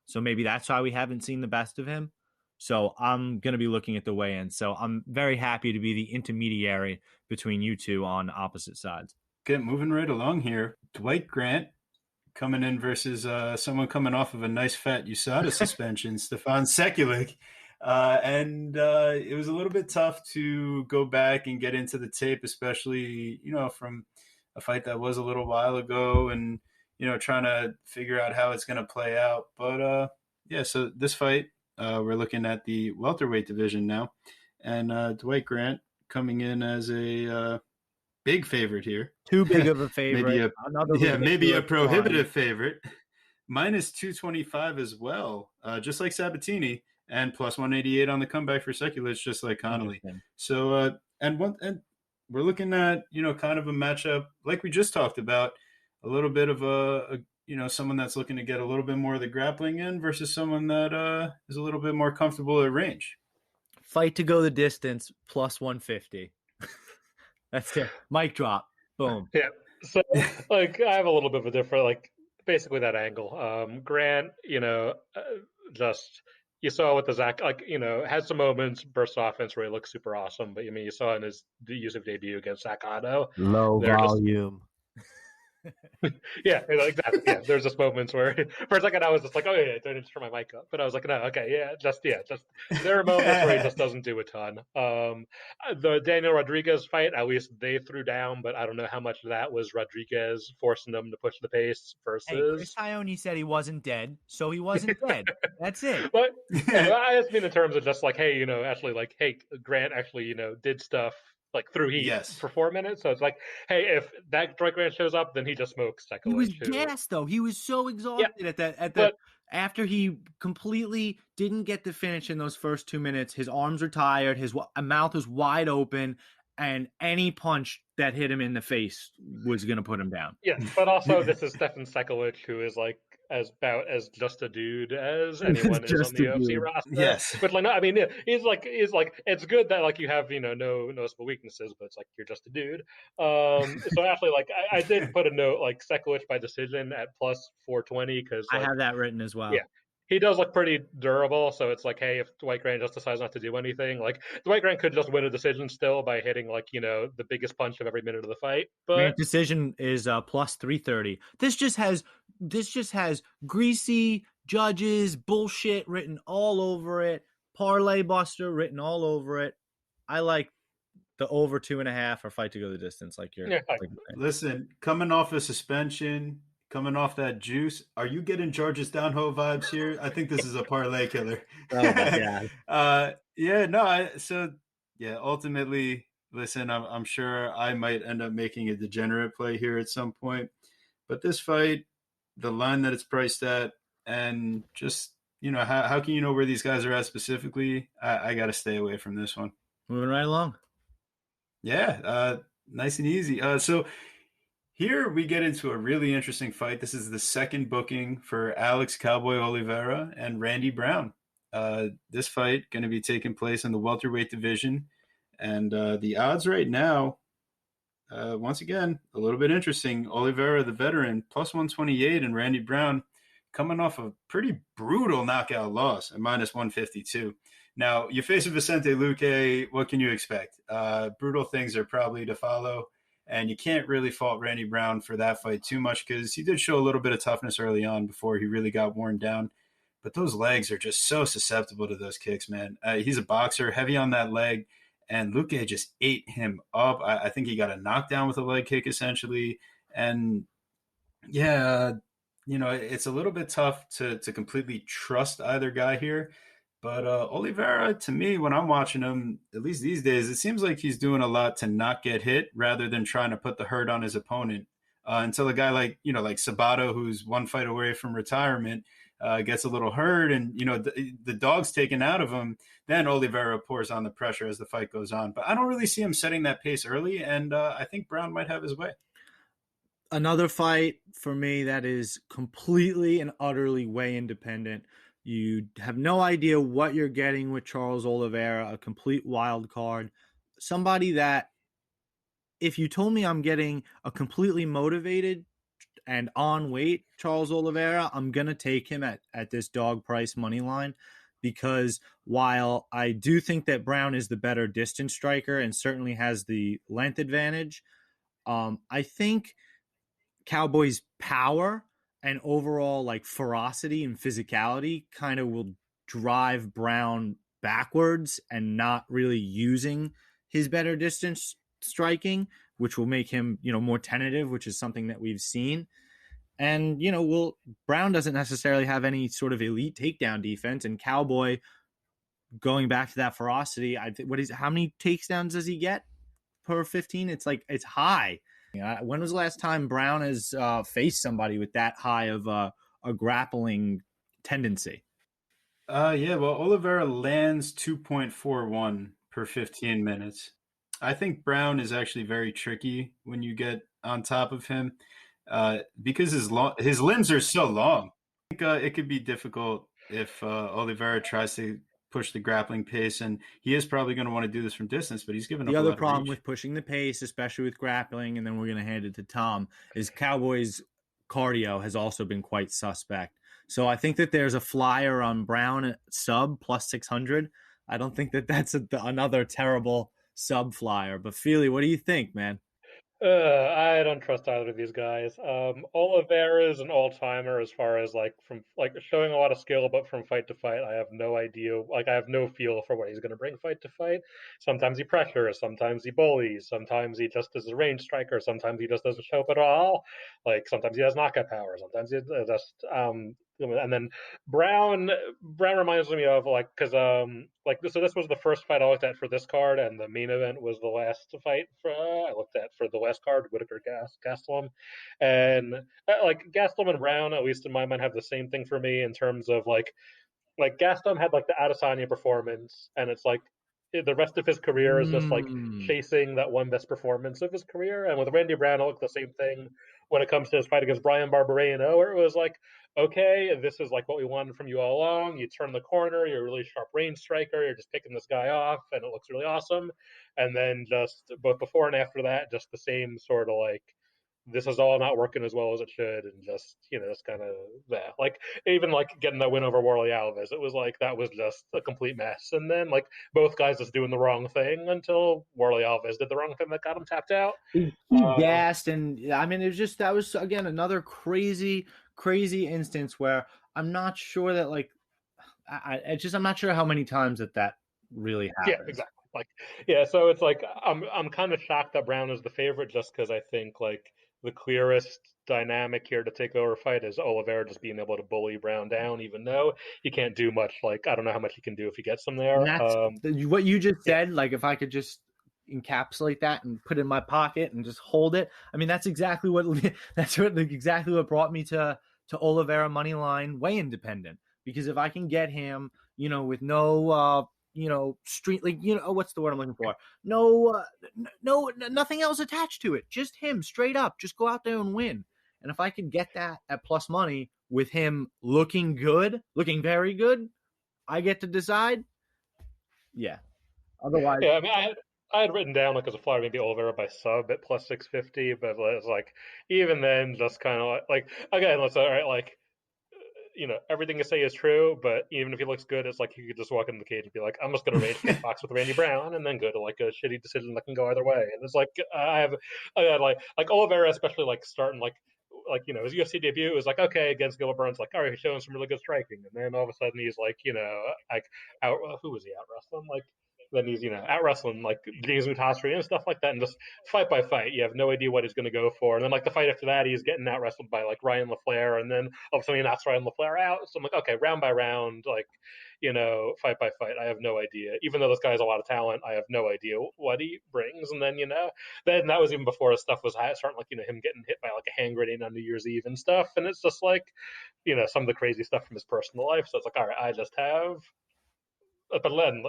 So maybe that's why we haven't seen the best of him. So I'm going to be looking at the weigh-in. So I'm very happy to be the intermediary between you two on opposite sides. Okay, moving right along here. Dwight Grant coming in versus someone coming off of a nice fat USADA suspension, Stefan Sekulic. And it was a little bit tough to go back and get into the tape, especially, from a fight that was a little while ago and, trying to figure out how it's going to play out. But so this fight, we're looking at the welterweight division now. And Dwight Grant coming in as a big favorite here. Too big of a favorite. maybe a prohibitive favorite. Minus 225 as well, just like Sabatini, and plus 188 on the comeback for Sekulic, just like Connolly. So, and we're looking at, kind of a matchup like we just talked about, a little bit of a someone that's looking to get a little bit more of the grappling in versus someone that is a little bit more comfortable at range. Fight to go the distance plus 150. That's it. Mic drop. Boom. Yeah. So like I have a little bit of a different like basically that angle. Grant, just you saw with the Zach like had some moments burst offense where he looked super awesome, but I mean you saw in his USF debut against Zach Otto, Low they're just volume. yeah, exactly. Yeah, there's just moments where for a second I was just like, oh yeah, I didn't turn my mic up, but I was like, no, okay, just there are moments where he just doesn't do a ton. The Daniel Rodriguez fight, at least they threw down, but I don't know how much of that was Rodriguez forcing them to push the pace Hey, Chris versus. Ione said he wasn't dead, so he wasn't dead. That's it. But yeah, I just mean in terms of just like, hey, actually like, hey, Grant actually, did stuff like through heat Yes. for 4 minutes. So it's like, hey, if that Dwight Grant shows up, then he just smokes He was Sekowicz. gassed though. He was so exhausted at the But after he completely didn't get the finish in those first 2 minutes. His arms were tired. His mouth was wide open, and any punch that hit him in the face was going to put him down. yeah, but also this is Stefan Sekowicz, who is like about as just a dude as anyone is on the UFC roster. Yes. But like, no, I mean, yeah, he's like, it's good that like you have no noticeable weaknesses, but it's like you're just a dude. So actually, like, I did put a note like Sekowicz by decision at plus 420 because I like, have that written as well. yeah. He does look pretty durable, so it's like, hey, if Dwight Grant just decides not to do anything, like Dwight Grant could just win a decision still by hitting like the biggest punch of every minute of the fight. But decision is plus 330. This just has greasy judges bullshit written all over it, parlay buster written all over it. I like the over 2.5 or fight to go the distance. Like you're. yeah, Listen, coming off a suspension, coming off that juice, are you getting George's downhill vibes here? I think this is a parlay killer. Oh my god. Ultimately, listen, I'm sure I might end up making a degenerate play here at some point, but this fight, the line that it's priced at, and just how can you know where these guys are at specifically? I got to stay away from this one. Moving right along. Yeah, nice and easy. So here we get into a really interesting fight. This is the second booking for Alex Cowboy Oliveira and Randy Brown. This fight going to be taking place in the welterweight division, and the odds right now, once again, a little bit interesting. Oliveira, the veteran, plus 128, and Randy Brown coming off a pretty brutal knockout loss at minus 152. Now, you face Vicente Luque, what can you expect? Brutal things are probably to follow, and you can't really fault Randy Brown for that fight too much because he did show a little bit of toughness early on before he really got worn down. But those legs are just so susceptible to those kicks, man. He's a boxer, heavy on that leg, and Luque just ate him up. I think he got a knockdown with a leg kick, essentially. And, yeah, it's a little bit tough to completely trust either guy here. But Oliveira, to me, when I'm watching him, at least these days, it seems like he's doing a lot to not get hit rather than trying to put the hurt on his opponent. Until a guy like Sabato, who's one fight away from retirement, gets a little hurt and, the dog's taken out of him, then Oliveira pours on the pressure as the fight goes on. But I don't really see him setting that pace early, and I think Brown might have his way. Another fight for me that is completely and utterly way independent. You have no idea what you're getting with Charles Oliveira, a complete wild card. Somebody that, if you told me I'm getting a completely motivated and on weight Charles Oliveira, I'm going to take him at this dog price money line, because while I do think that Brown is the better distance striker and certainly has the length advantage, I think Cowboy's power and overall like ferocity and physicality kind of will drive Brown backwards and not really using his better distance striking, which will make him, more tentative, which is something that we've seen. And, Brown doesn't necessarily have any sort of elite takedown defense, and Cowboy, going back to that ferocity, how many takedowns does he get per 15? It's high. When was the last time Brown has faced somebody with that high of a grappling tendency? Well, Oliveira lands 2.41 per 15 minutes. I think Brown is actually very tricky when you get on top of him because his limbs are so long. I think it could be difficult if Oliveira tries to push the grappling pace, and he is probably going to want to do this from distance, but he's giving up The a other lot of problem reach. with pushing the pace, especially with grappling, and then we're going to hand it to Tom, is Cowboys' cardio has also been quite suspect. So I think that there's a flyer on Brown at sub plus 600. I don't think that that's another terrible sub flyer. But Feely, what do you think, man? I don't trust either of these guys. Oliveira is an all-timer as far as like from like showing a lot of skill, but from fight to fight, I have no idea. Like I have no feel for what he's going to bring fight to fight. Sometimes he pressures, sometimes he bullies, sometimes he just is a range striker, sometimes he just doesn't show up at all. Like sometimes he has knockout power, sometimes he just and then Brown reminds me of like because like so this was the first fight I looked at for this card, and the main event was the last fight for I looked at for the last card, Whitaker Gastelum, and like Gastelum and Brown, at least in my mind, have the same thing for me in terms of like Gaston had like the Adesanya performance, and it's like the rest of his career is just like chasing that one best performance of his career. And with Randy Brown, I look the same thing when it comes to his fight against Brian Barberena, where it was like, okay, this is like what we wanted from you all along. You turn the corner, you're a really sharp range striker, you're just picking this guy off, and it looks really awesome. And then just both before and after that, just the same sort of like this is all not working as well as it should, and just just kind of that. Like even like getting that win over Warley Alves, it was like that was just a complete mess. And then like both guys just doing the wrong thing until Warley Alves did the wrong thing that got him tapped out. He gassed, and I mean, it was just that was again another crazy instance where I'm not sure that like I'm not sure how many times that really happens. Yeah, exactly. Like yeah, so it's like I'm kind of shocked that Brown is the favorite just because I think like the clearest dynamic here to take over a fight is Oliveira just being able to bully Brown down, even though he can't do much. Like I don't know how much he can do if he gets him there. And that's what you just said. Like if I could just encapsulate that and put it in my pocket and just hold it. I mean, that's exactly what exactly what brought me to Oliveira money line way independent. Because if I can get him, with no street, like what's the word I'm looking for? No, nothing else attached to it. Just him straight up. Just go out there and win. And if I could get that at plus money with him looking good, looking very good, I get to decide. Yeah. Otherwise, yeah. I mean, I had written down like as a flyer maybe Oliveira by sub at plus 650, but it's like even then, just kind of like again, let's all right, like everything you say is true, but even if he looks good, it's like he could just walk in the cage and be like, I'm just going to range kickbox with Randy Brown and then go to like a shitty decision that can go either way. And it's like, I had like Oliveira, especially like starting like his UFC debut was like okay against Gilbert Burns, like all right, he's showing some really good striking, and then all of a sudden he's like like out who was he out wrestling like then he's out wrestling like James Mutasri and stuff like that, and just fight by fight, you have no idea what he's going to go for. And then like the fight after that, he's getting out wrestled by like Ryan LaFleur, and then all of a sudden he knocks Ryan LaFleur out. So I'm like, okay, round by round, like fight by fight, I have no idea. Even though this guy has a lot of talent, I have no idea what he brings. And then then that was even before his stuff was starting, like him getting hit by like a hand grenade on New Year's Eve and stuff. And it's just like some of the crazy stuff from his personal life. So it's like, all right, I just have. But then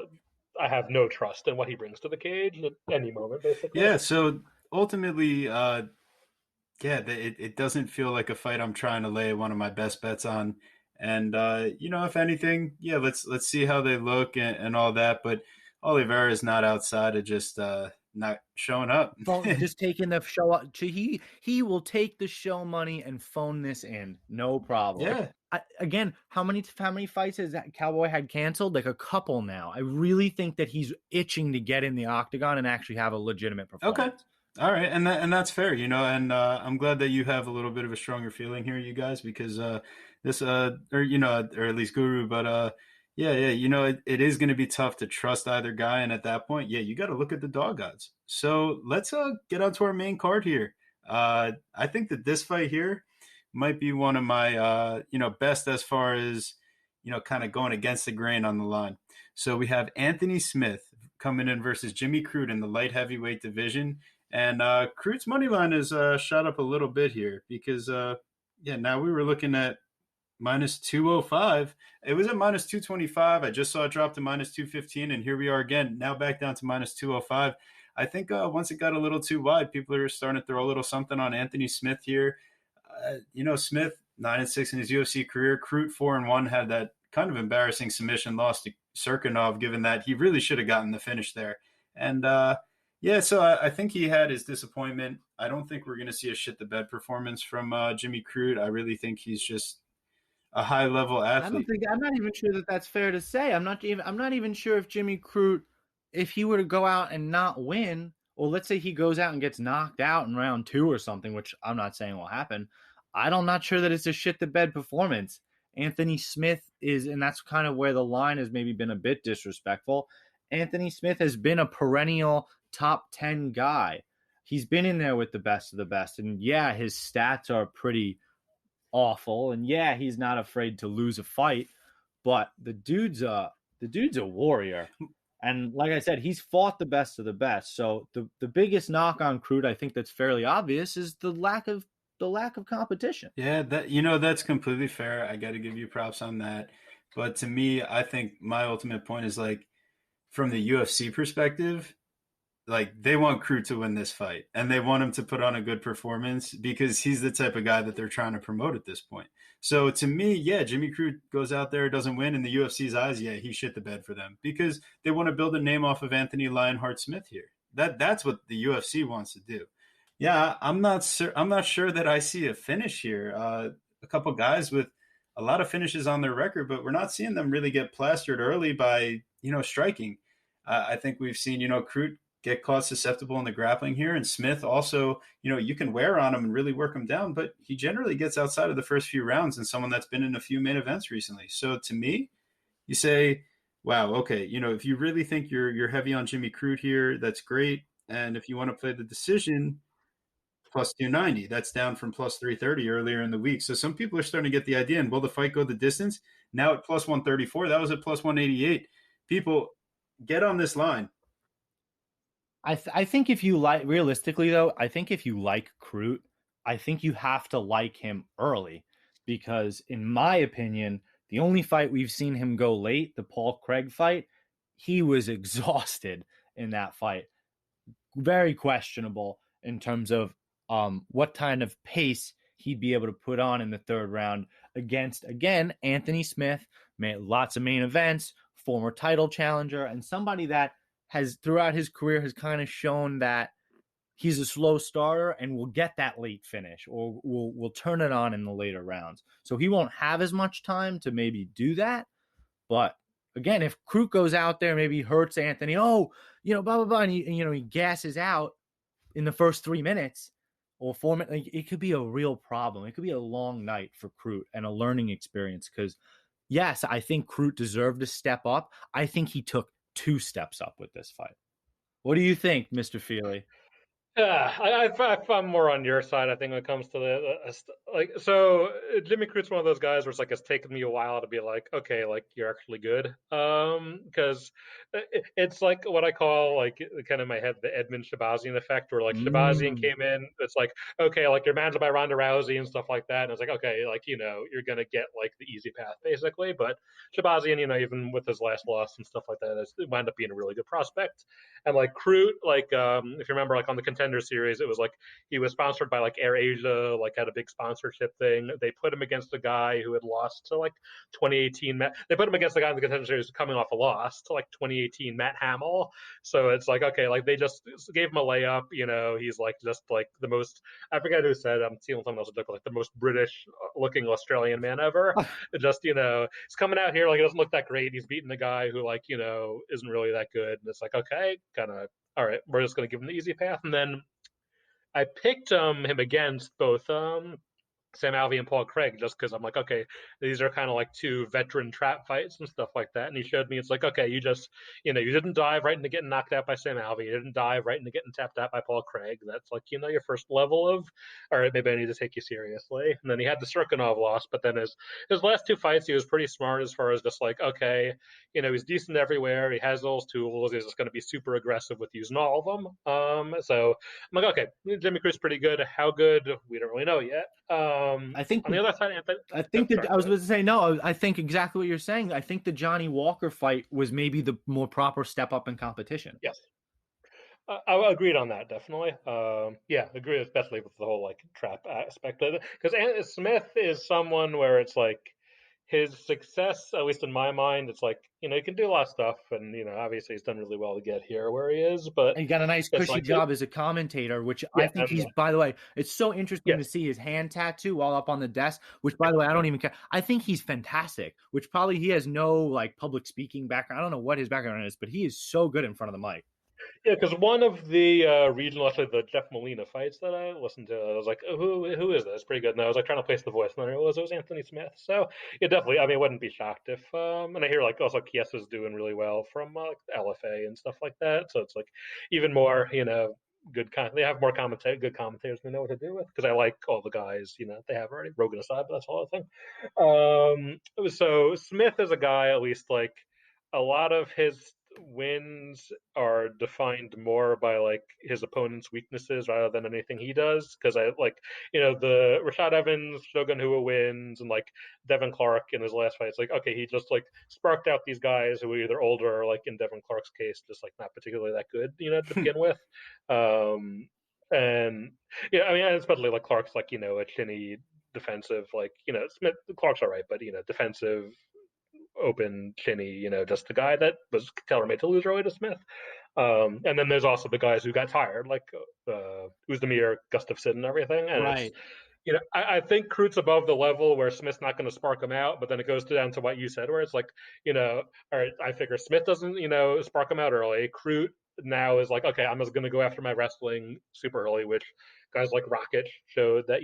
I have no trust in what he brings to the cage at any moment, basically. Yeah, so ultimately, it doesn't feel like a fight I'm trying to lay one of my best bets on. And if anything, yeah, let's see how they look and all that. But Oliveira is not outside of just not showing up. just taking the show up. He will take the show money and phone this in, no problem. Yeah. Again, how many fights has that Cowboy had canceled? Like a couple now. I really think that he's itching to get in the octagon and actually have a legitimate performance. Okay. All right, and that's fair, and I'm glad that you have a little bit of a stronger feeling here, you guys, because this or at least Guru, but yeah, it is going to be tough to trust either guy, and at that point, yeah, you got to look at the dog odds. So let's get on to our main card here. I think that this fight here might be one of my best as far as kind of going against the grain on the line. So we have Anthony Smith coming in versus Jimmy Crute in the light heavyweight division. And Crute's money line is shot up a little bit here because, now we were looking at minus 205. It was at minus 225. I just saw it drop to minus 215, and here we are again, now back down to minus 205. I think once it got a little too wide, people are starting to throw a little something on Anthony Smith here. Smith 9-6 in his UFC career. Crute 4-1 had that kind of embarrassing submission loss to Serkinov, given that he really should have gotten the finish there. And yeah, so I think he had his disappointment. I don't think we're going to see a shit the bed performance from Jimmy Crute. I really think he's just a high level I don't athlete. think I'm not even sure that that's fair to say. I'm not even sure if Jimmy Crute, if he were to go out and not win, or let's say he goes out and gets knocked out in round 2 or something, which I'm not saying will happen. I'm not sure that it's a shit the bed performance. Anthony Smith is, and that's kind of where the line has maybe been a bit disrespectful. Anthony Smith has been a perennial top 10 guy. He's been in there with the best of the best. And yeah, his stats are pretty awful. And yeah, he's not afraid to lose a fight, but the dude's a warrior. And like I said, he's fought the best of the best. So the biggest knock on Crute, I think that's fairly obvious, is the lack of competition. Yeah, that's completely fair. I got to give you props on that. But to me, I think my ultimate point is like from the UFC perspective, like they want Crew to win this fight and they want him to put on a good performance because he's the type of guy that they're trying to promote at this point. So to me, yeah, Jimmy Crew goes out there, doesn't win in the UFC's eyes. Yeah, he shit the bed for them because they want to build a name off of Anthony Lionheart Smith here. That's what the UFC wants to do. Yeah, I'm not sure that I see a finish here. A couple guys with a lot of finishes on their record, but we're not seeing them really get plastered early by striking. I think we've seen Crute get caught susceptible in the grappling here. And Smith also, you can wear on him and really work him down, but he generally gets outside of the first few rounds and someone that's been in a few main events recently. So to me, you say, wow, okay, if you really think you're heavy on Jimmy Crute here, that's great. And if you want to play the decision, plus 290, that's down from plus 330 earlier in the week. So some people are starting to get the idea. And will the fight go the distance? Now at plus 134, that was at plus 188. People, get on this line. I think if you like, realistically though, I think if you like Crute, I think you have to like him early because, in my opinion, the only fight we've seen him go late, the Paul Craig fight, he was exhausted in that fight. Very questionable in terms of what kind of pace he'd be able to put on in the third round against, again, Anthony Smith, made lots of main events, former title challenger, and somebody that has throughout his career has kind of shown that he's a slow starter and will get that late finish or will turn it on in the later rounds. So he won't have as much time to maybe do that. But again, if Crute goes out there, maybe hurts Anthony, blah, blah, blah, and he gasses out in the first 3 minutes or 4 minutes, like, it could be a real problem. It could be a long night for Crute and a learning experience because, yes, I think Crute deserved to step up. I think he took 2 steps up with this fight. What do you think, Mr. Feely? Yeah, I'm more on your side. I think when it comes to so Jimmy Crute's one of those guys where it's like it's taken me a while to be like, okay, like you're actually good, because it's like what I call like kind of in my head the Edmund Shabazian effect, where like Shabazian came in, it's like okay, like you're managed by Ronda Rousey and stuff like that, and it's like okay, like you're gonna get like the easy path basically, but Shabazian, even with his last loss and stuff like that, it wound up being a really good prospect. And like Crute, like if you remember, like on the Contender Series, it was like he was sponsored by like Air Asia, like had a big sponsorship thing. They put him against a guy who had lost to like 2018. They put him against the guy in the Contender Series coming off a loss to like 2018 Matt Hamill. So it's like okay, like they just gave him a layup. He's like just like the most. I forget who said. I'm stealing someone else's joke. Like the most British looking Australian man ever. Just he's coming out here like it doesn't look that great. He's beating a guy who like isn't really that good, and it's like okay, kind of all right. We're just gonna give him the easy path, and then I picked him against both Sam Alvey and Paul Craig just because I'm like, okay, these are kind of like 2 veteran trap fights and stuff like that. And he showed me it's like, okay, you just, you didn't dive right into getting knocked out by Sam Alvey. You didn't dive right into getting tapped out by Paul Craig. That's like, your first level of, all right, maybe I need to take you seriously. And then he had the Serkinov loss, but then his last 2 fights, he was pretty smart as far as just like, okay, he's decent everywhere. He has those tools. He's just going to be super aggressive with using all of them. So I'm like, okay, Jimmy Crute's pretty good. How good? We don't really know yet. I think on the other side, Anthony, I think that I was about to say no. I think exactly what you're saying. I think the Johnny Walker fight was maybe the more proper step up in competition. Yes, I agreed on that definitely. Yeah, agree, especially with the whole like trap aspect of it, because Smith is someone where it's like his success, at least in my mind, it's like, he can do a lot of stuff, and obviously he's done really well to get here where he is, but And he got a nice it's cushy like, job as a commentator, which I yeah, think he's, by the way, it's so interesting yeah, to see his hand tattoo while up on the desk, which, by the way, I don't even care. I think he's fantastic, which probably he has no like public speaking background. I don't know what his background is, but he is so good in front of the mic. yeah, because one of the regional, actually the Jeff Molina fights that I listened to, I was like, oh, who is this? Pretty good. And I was like trying to place the voice, and then it was Anthony Smith. So yeah, definitely. I mean, I wouldn't be shocked if, and I hear like also Kiesa's doing really well from like LFA and stuff like that. So it's like even more, they have more good commentators they know what to do with, because I like all the guys, they have already, Rogan aside, but that's all I think. So Smith is a guy, at least like a lot of his wins are defined more by like his opponent's weaknesses rather than anything he does. Because I like, the Rashad Evans, Shogun Hua wins, and like Devin Clark in his last fight. It's like, okay, he just like sparked out these guys who were either older or, like in Devin Clark's case, just like not particularly that good, to begin with. And yeah, I mean, especially like Clark's like, a chinny defensive, like, Smith, Clark's all right, but defensive, open, chinny, just the guy that was tailor-made to lose early to Smith. And then there's also the guys who got tired, like Uzdemir, Gustafsson, and everything. And it's, Right. I think Krut's above the level where Smith's not going to spark him out, but then it goes down to what you said, where it's like, all right, I figure Smith doesn't, spark him out early. Krut now is like, okay, I'm just going to go after my wrestling super early, which guys like Rocket showed that,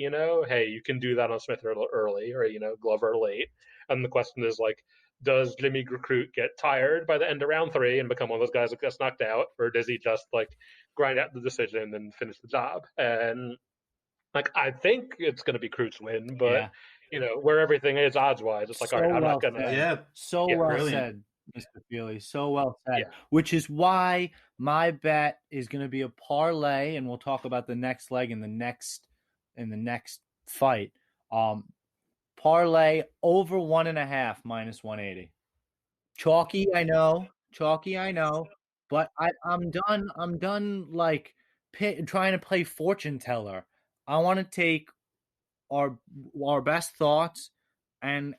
hey, you can do that on Smith early, or, Glover late. And the question is like, does Jimmy Recruit get tired by the end of round 3 and become one of those guys that gets knocked out, or does he just like grind out the decision and finish the job? And like, I think it's going to be Crut's win, but Yeah. where everything is odds wise, it's like, all right, So I'm not well gonna. said. Yeah, So Yeah, well brilliant. said, Mr. Feely. So well said. yeah, Which is why my bet is going to be a parlay, and we'll talk about the next leg in the next fight. Parlay over 1.5 minus 180. Chalky, I know. Chalky, I know. But I'm done. I'm done like trying to play fortune teller. I want to take our best thoughts and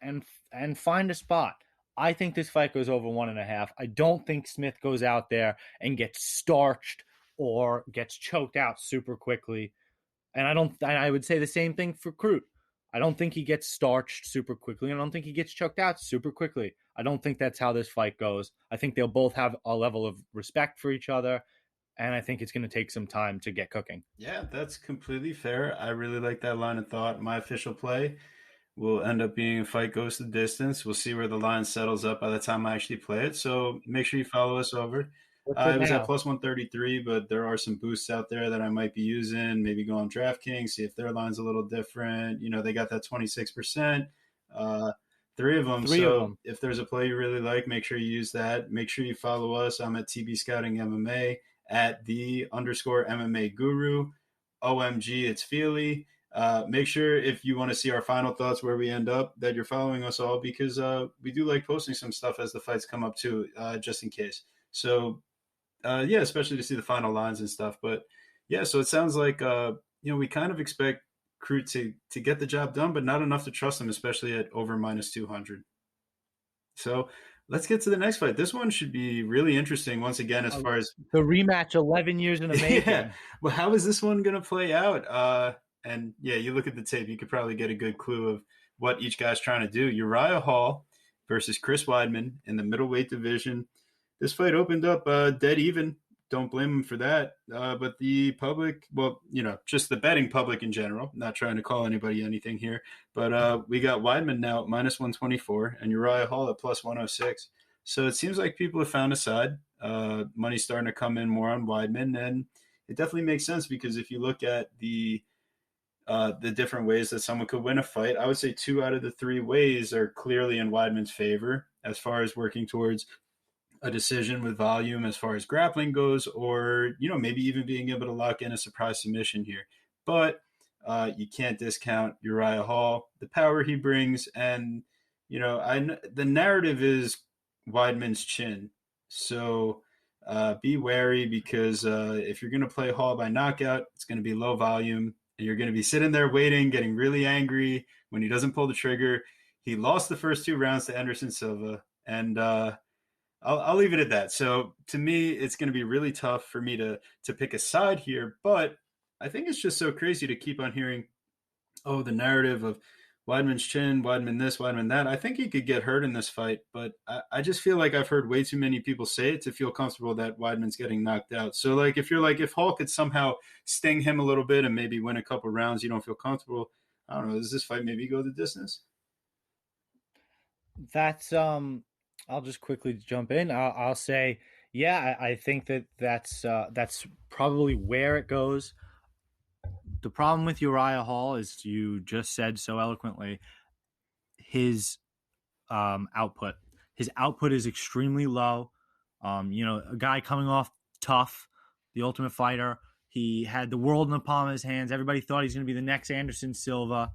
find a spot. I think this fight goes over 1.5. I don't think Smith goes out there and gets starched or gets choked out super quickly. And I would say the same thing for Crute. I don't think he gets starched super quickly. I don't think he gets choked out super quickly. I don't think that's how this fight goes. I think they'll both have a level of respect for each other, and I think it's going to take some time to get cooking. Yeah, that's completely fair. I really like that line of thought. My official play will end up being a fight goes the distance. We'll see where the line settles up by the time I actually play it. So make sure you follow us over. What's it It was at now? plus 133, but there are some boosts out there that I might be using. Maybe go on DraftKings, see if their line's a little different. They got that 26%, 3 of them. Three of So them. if there's a play you really like, make sure you use that. Make sure you follow us. I'm at TB Scouting MMA, at @the_MMA Guru. OMG, it's Feely. Make sure if you want to see our final thoughts where we end up that you're following us all, because we do like posting some stuff as the fights come up too, just in case. So yeah, especially to see the final lines and stuff. But yeah, so it sounds like we kind of expect Crew to get the job done, but not enough to trust him, especially at over minus 200. So let's get to the next fight. This one should be really interesting once again, as far as the rematch, 11 years in the making. Yeah. Well, how is this one going to play out? And yeah, you look at the tape, you could probably get a good clue of what each guy's trying to do. Uriah Hall versus Chris Weidman in the middleweight division. This fight opened up dead even. Don't blame him for that. But the public, well, just the betting public in general, not trying to call anybody anything here, but we got Weidman now at minus 124 and Uriah Hall at plus 106. So it seems like people have found a side. Money's starting to come in more on Weidman, and it definitely makes sense because if you look at the different ways that someone could win a fight, I would say 2 out of the 3 ways are clearly in Weidman's favor as far as working towards a decision with volume as far as grappling goes, or maybe even being able to lock in a surprise submission here. But you can't discount Uriah Hall, the power he brings, and the narrative is Weidman's chin. So be wary, because if you're going to play Hall by knockout, it's going to be low volume, and you're going to be sitting there waiting, getting really angry when he doesn't pull the trigger. He lost the first 2 rounds to Anderson Silva, and I'll leave it at that. So to me, it's going to be really tough for me to pick a side here, but I think it's just so crazy to keep on hearing, oh, the narrative of Weidman's chin, Weidman this, Weidman that. I think he could get hurt in this fight, but I just feel like I've heard way too many people say it to feel comfortable that Weidman's getting knocked out. So like if Hall could somehow sting him a little bit and maybe win a couple rounds, you don't feel comfortable. I don't know. Does this fight maybe go the distance? That's I'll just quickly jump in. I'll say, yeah, I think that's probably where it goes. The problem with Uriah Hall, as you just said so eloquently, his output. His output is extremely low. A guy coming off tough, the Ultimate Fighter. He had the world in the palm of his hands. Everybody thought he's going to be the next Anderson Silva.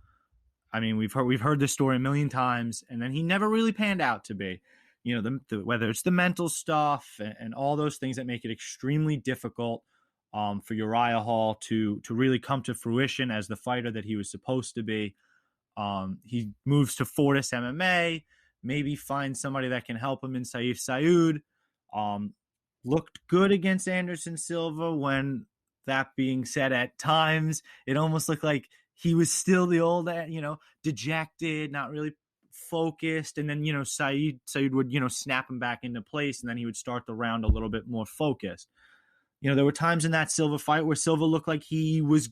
I mean, we've heard this story a million times, and then he never really panned out to be. Whether it's the mental stuff and all those things that make it extremely difficult for Uriah Hall to really come to fruition as the fighter that he was supposed to be. He moves to Fortis MMA, maybe find somebody that can help him in Saif Saud. Looked good against Anderson Silva when, that being said, at times it almost looked like he was still the old, dejected, not really focused. And then, Saud would, snap him back into place, and then he would start the round a little bit more focused. There were times in that Silva fight where Silva looked like he was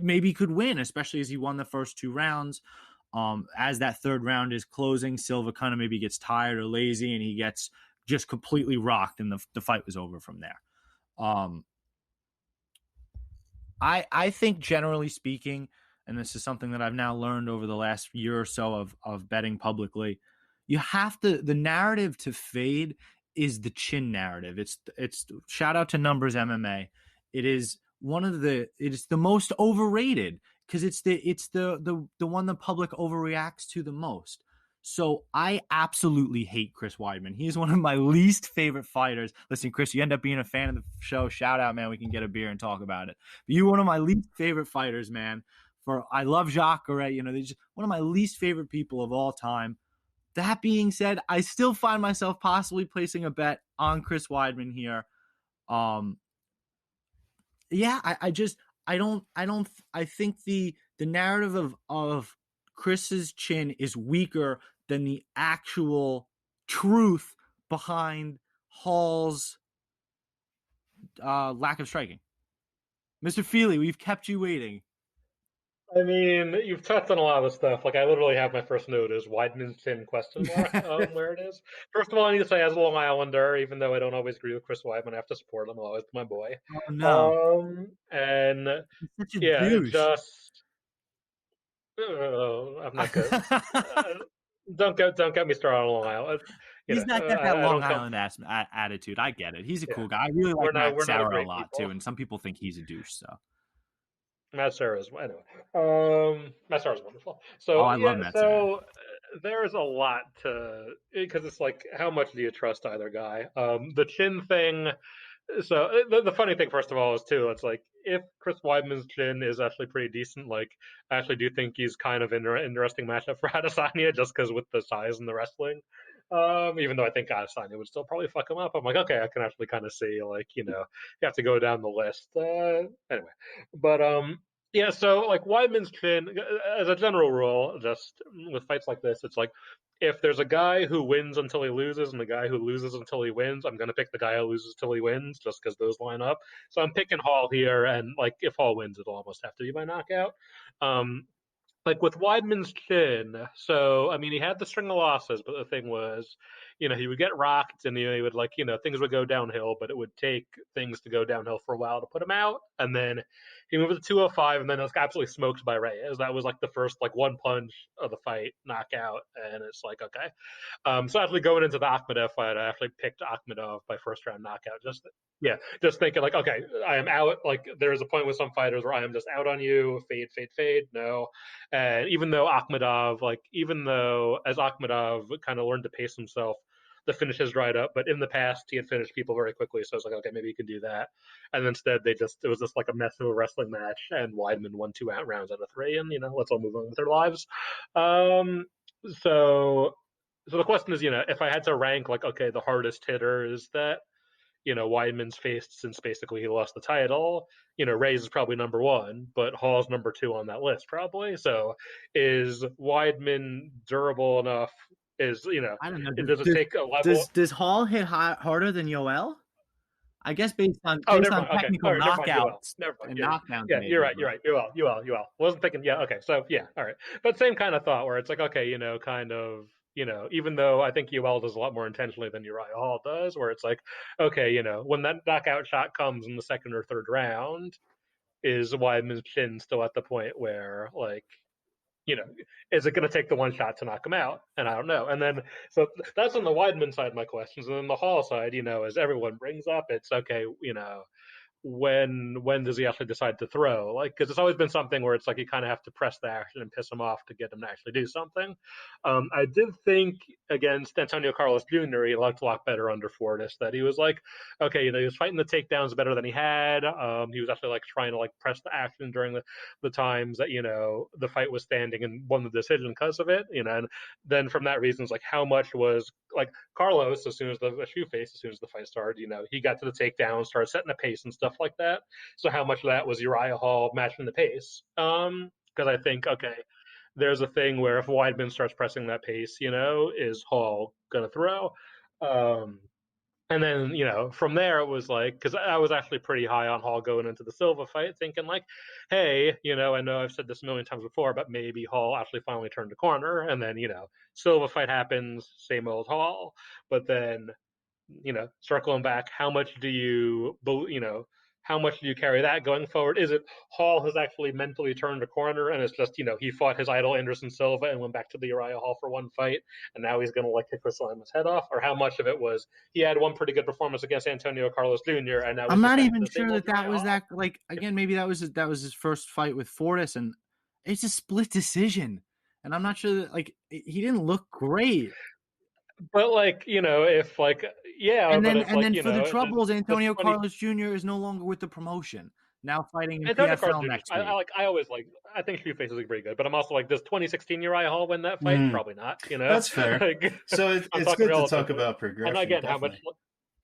maybe could win, especially as he won the first 2 rounds. As that third round is closing, Silva kind of maybe gets tired or lazy, and he gets just completely rocked, and the fight was over from there. I think, generally speaking, and this is something that I've now learned over the last year or so of betting publicly, you have to, the narrative to fade is the chin narrative. It's shout out to Numbers MMA. It is the most overrated because it's the one the public overreacts to the most. So I absolutely hate Chris Weidman. He is one of my least favorite fighters. Listen, Chris, you end up being a fan of the show. Shout out, man. We can get a beer and talk about it. But you're one of my least favorite fighters, man. I love Jacques Garet. They're just one of my least favorite people of all time. That being said, I still find myself possibly placing a bet on Chris Weidman here. I think the narrative of Chris's chin is weaker than the actual truth behind Hall's lack of striking. Mr. Feely, we've kept you waiting. I mean, you've touched on a lot of the stuff. Like, I literally have my first note is Weidman's chin question mark where it is. First of all, I need to say, as a Long Islander, even though I don't always agree with Chris Weidman, I have to support him. Always my boy. Oh no! And He's such a yeah, douche. I'm not good. Don't get me started on Long Island. He's not got that Long Island attitude. I get it. He's a cool guy. I really like Matt Sarah a lot too, and some people think he's a douche. So Matt Sarah is anyway. Matt Sarah is wonderful. So I love Matt Sarah. There's a lot to, because it's like, how much do you trust either guy? The chin thing. So the funny thing, first of all, is too, it's like, if Chris Weidman's chin is actually pretty decent, like, I actually do think he's kind of an interesting matchup for Adesanya, just because with the size and the wrestling. Even though I think Adesanya would still probably fuck him up. I'm like, okay, I can actually kind of see, like, you have to go down the list. Anyway, but yeah, so like Weidman's chin, as a general rule, just with fights like this, it's like, if there's a guy who wins until he loses and the guy who loses until he wins, I'm going to pick the guy who loses till he wins, just because those line up. So I'm picking Hall here, and like, if Hall wins, it'll almost have to be by knockout. Like with Weidman's chin, so I mean, he had the string of losses, but the thing was, he would get rocked, and he would, like, things would go downhill, but it would take things to go downhill for a while to put him out, and then he moved to 205, and then it was absolutely smoked by Reyes. That was like the first like one punch of the fight, knockout, and it's like, okay. So actually going into the Akhmedov fight, I actually picked Akhmedov by first round knockout. Just thinking like, okay, I am out. Like, there's a point with some fighters where I am just out on you, fade, fade, fade. No. And even though as Akhmedov kind of learned to pace himself, the finishes dried up. But in the past, he had finished people very quickly. So I was like, okay, maybe he could do that. And instead, it was just like a mess of a wrestling match. And Weidman won 2 rounds out of 3. And, let's all move on with their lives. So the question is, if I had to rank like, okay, the hardest hitters that Weidman's faced since basically he lost the title, Reyes is probably number one, but Hall's number two on that list probably. So is Weidman durable enough? I don't know. Does it take a level? Does Hall hit harder than Yoel? I guess based on Oh, never mind. Okay, technical all right, never mind. You will. knockouts Never mind. and Yeah, knockdowns, yeah. You're maybe. right. You're right. You will. Wasn't thinking. Yeah. Okay. So yeah. All right. But same kind of thought where it's like, okay, kind of, even though I think UL does a lot more intentionally than Uriah Hall does, where it's like, okay, when that knockout shot comes in the second or third round, is Weidman's chin still at the point where like, is it going to take the one shot to knock him out? And I don't know. And then, so that's on the Weidman side of my questions. And then the Hall side, as everyone brings up, it's okay, when does he actually decide to throw? Like, because it's always been something where it's like you kind of have to press the action and piss him off to get him to actually do something. I did think against Antonio Carlos Jr. he looked a lot better under Fortis. That he was like, okay, he was fighting the takedowns better than he had. He was actually like trying to like press the action during the times that the fight was standing and won the decision because of it. And then from that reason, it's like how much was like Carlos, as soon as the shoe face, as soon as the fight started, he got to the takedown, started setting the pace and stuff like that. So how much of that was Uriah Hall matching the pace? Because I think, okay, there's a thing where if Weidman starts pressing that pace, is Hall gonna throw? And then, from there it was like, because I was actually pretty high on Hall going into the Silva fight, thinking like, hey, I know I've said this a million times before, but maybe Hall actually finally turned the corner. And then, Silva fight happens, same old Hall. But then, circling back, how much do you carry that going forward? Is it Hall has actually mentally turned a corner and it's just, he fought his idol Anderson Silva and went back to the Uriah Hall for one fight and now he's going to like kick Chris Liman's head off? Or how much of it was he had one pretty good performance against Antonio Carlos Jr. and now I'm he's just not back even to the same sure old that Uriah was Hall? that. Like again, maybe that was his first fight with Fortis, and it's a split decision. And I'm not sure that like he didn't look great. But like, if like, yeah, but it's like, For the troubles, the Antonio 20 Carlos Jr. is no longer with the promotion. Now fighting in Antonio Carlos PFL Jr. next week. I think Shoe Face is pretty good, but I'm also like, does 2016 Uriah Hall win that fight? Probably not. That's fair. Like, So I'm it's talking good to talk relatively. about And progression. again, how much?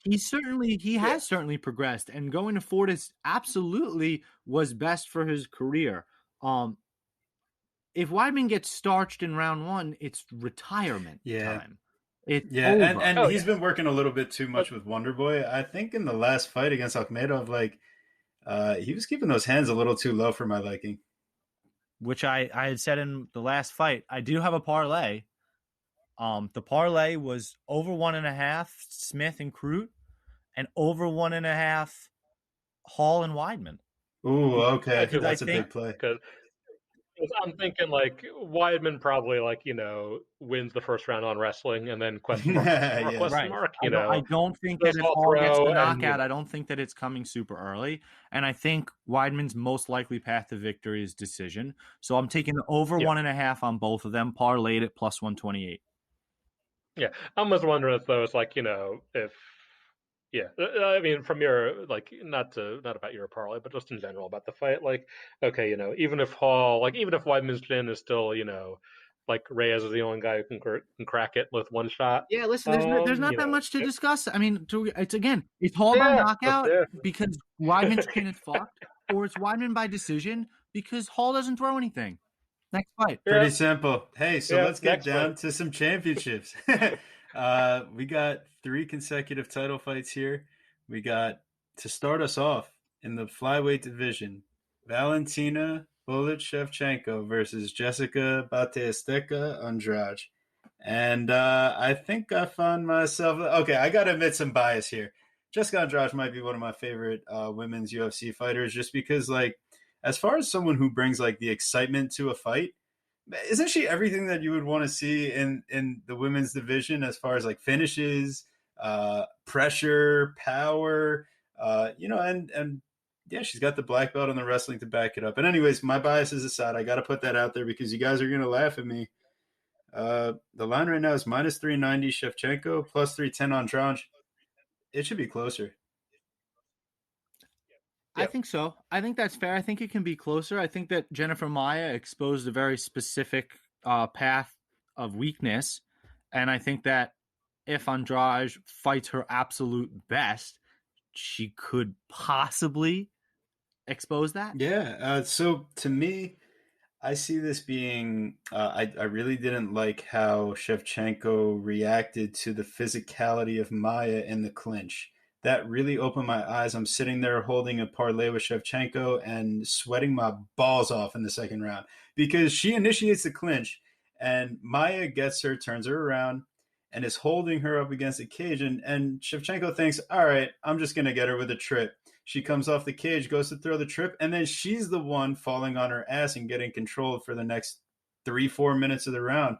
Definitely. He has certainly progressed, and going to Fortis absolutely was best for his career. If Weidman gets starched in round one, it's retirement time. It's over. And he's been working a little bit too much with Wonder Boy. I think in the last fight against Akhmedov, like he was keeping those hands a little too low for my liking. Which I had said in the last fight. I do have a parlay. The parlay was over 1.5 Smith and Crute, and over 1.5 Hall and Weidman. Ooh, okay, that's a big play. Because I'm thinking like Weidman probably like wins the first round on wrestling and then question mark, question mark. I don't think that if Hall gets the knockout, I don't think that it's coming super early, and I think Weidman's most likely path to victory is decision. So I'm taking the over 1.5 on both of them, parlayed at plus 128. Yeah, I'm just wondering if though it's like if. Yeah, I mean, from your like, not about your parlay, but just in general about the fight. Like, okay, even if Hall, like, even if Weidman's chin is still, like Reyes is the only guy who can crack it with one shot. Yeah, listen, there's not that much to discuss. I mean, it's Hall by knockout because Weidman's chin is fucked, or it's Weidman by decision because Hall doesn't throw anything. Next fight. Pretty simple. Hey, so let's get down to some championships. We got 3 consecutive title fights here. We got, to start us off, in the flyweight division, Valentina Bullet Shevchenko versus Jessica Batisteca Andrade. And I think I found myself... Okay, I got to admit some bias here. Jessica Andrade might be one of my favorite women's UFC fighters just because, like, as far as someone who brings, like, the excitement to a fight, isn't she everything that you would want to see in the women's division as far as like finishes, pressure, power, and yeah, she's got the black belt on the wrestling to back it up. And anyways, my biases aside, I got to put that out there because you guys are going to laugh at me. The line right now is minus 390 Shevchenko, plus 310 Andrade. It should be closer. I think so. I think that's fair. I think it can be closer. I think that Jennifer Maia exposed a very specific path of weakness. And I think that if Andrade fights her absolute best, she could possibly expose that. Yeah. So to me, I see this being. I really didn't like how Shevchenko reacted to the physicality of Maya in the clinch. That really opened my eyes. I'm sitting there holding a parlay with Shevchenko and sweating my balls off in the second round because she initiates the clinch and Maya gets her, turns her around, and is holding her up against the cage. And Shevchenko thinks, all right, I'm just going to get her with a trip. She comes off the cage, goes to throw the trip, and then she's the one falling on her ass and getting controlled for the next 3-4 minutes of the round.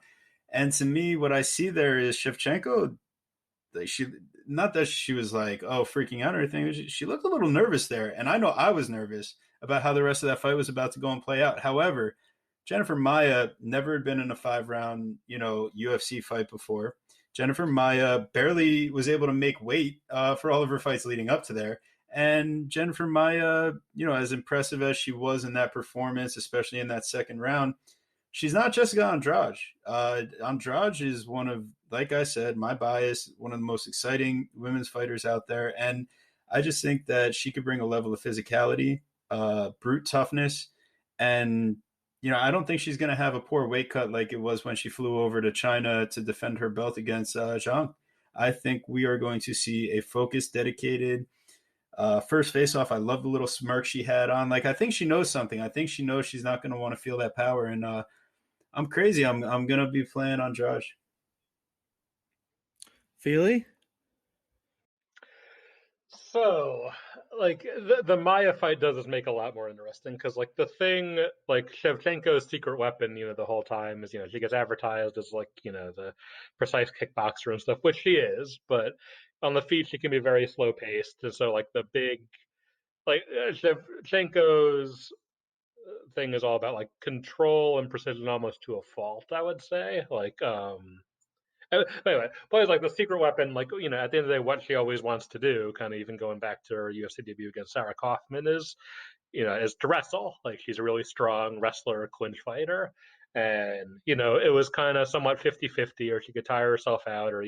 And to me, what I see there is Shevchenko. She not that she was like freaking out or anything. She looked a little nervous there, and I know I was nervous about how the rest of that fight was about to go and play out. However, Jennifer Maia never had been in a 5-round UFC fight before. Jennifer Maia barely was able to make weight for all of her fights leading up to there. And Jennifer Maia, as impressive as she was in that performance, especially in that second round, she's not Jessica Andrade. Andrade is one of, like I said, my bias, one of the most exciting women's fighters out there. And I just think that she could bring a level of physicality, brute toughness. And, I don't think she's going to have a poor weight cut like it was when she flew over to China to defend her belt against Zhang. I think we are going to see a focused, dedicated, first face off. I love the little smirk she had on. Like, I think she knows something. I think she knows she's not going to want to feel that power. And I'm crazy. I'm going to be playing on Josh. Feely? So, like the Maya fight does this make a lot more interesting because, like, the thing, like Shevchenko's secret weapon, the whole time is, she gets advertised as like, the precise kickboxer and stuff, which she is, but on the feet she can be very slow paced, and so like the big, like Shevchenko's thing is all about like control and precision almost to a fault, I would say. Like, anyway, but it's like the secret weapon, like, at the end of the day, what she always wants to do, kind of even going back to her UFC debut against Sarah Kaufman, is to wrestle. Like, she's a really strong wrestler, clinch fighter. And, it was kind of somewhat 50-50, or she could tire herself out, or,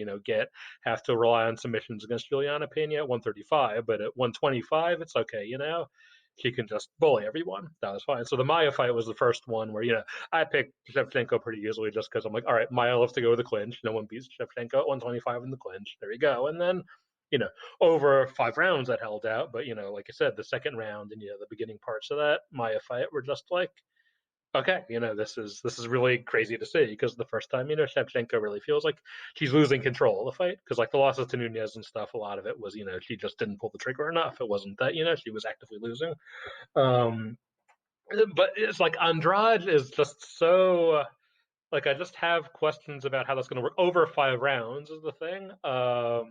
have to rely on submissions against Juliana Pena at 135. But at 125, it's okay, she can just bully everyone. That was fine. So the Maya fight was the first one where, I picked Shevchenko pretty easily just because I'm like, all right, Maya loves to go with the clinch. No one beats Shevchenko at 125 in the clinch. There you go. And then, over 5 rounds that held out. But, like I said, the second round and, the beginning parts of that Maya fight were just like, okay, this is really crazy to see because the first time, Shevchenko really feels like she's losing control of the fight because like the losses to Nunez and stuff, a lot of it was, she just didn't pull the trigger enough. It wasn't that, she was actively losing. Um, but it's like Andrade is just so, like, I just have questions about how that's going to work over 5 rounds is the thing. I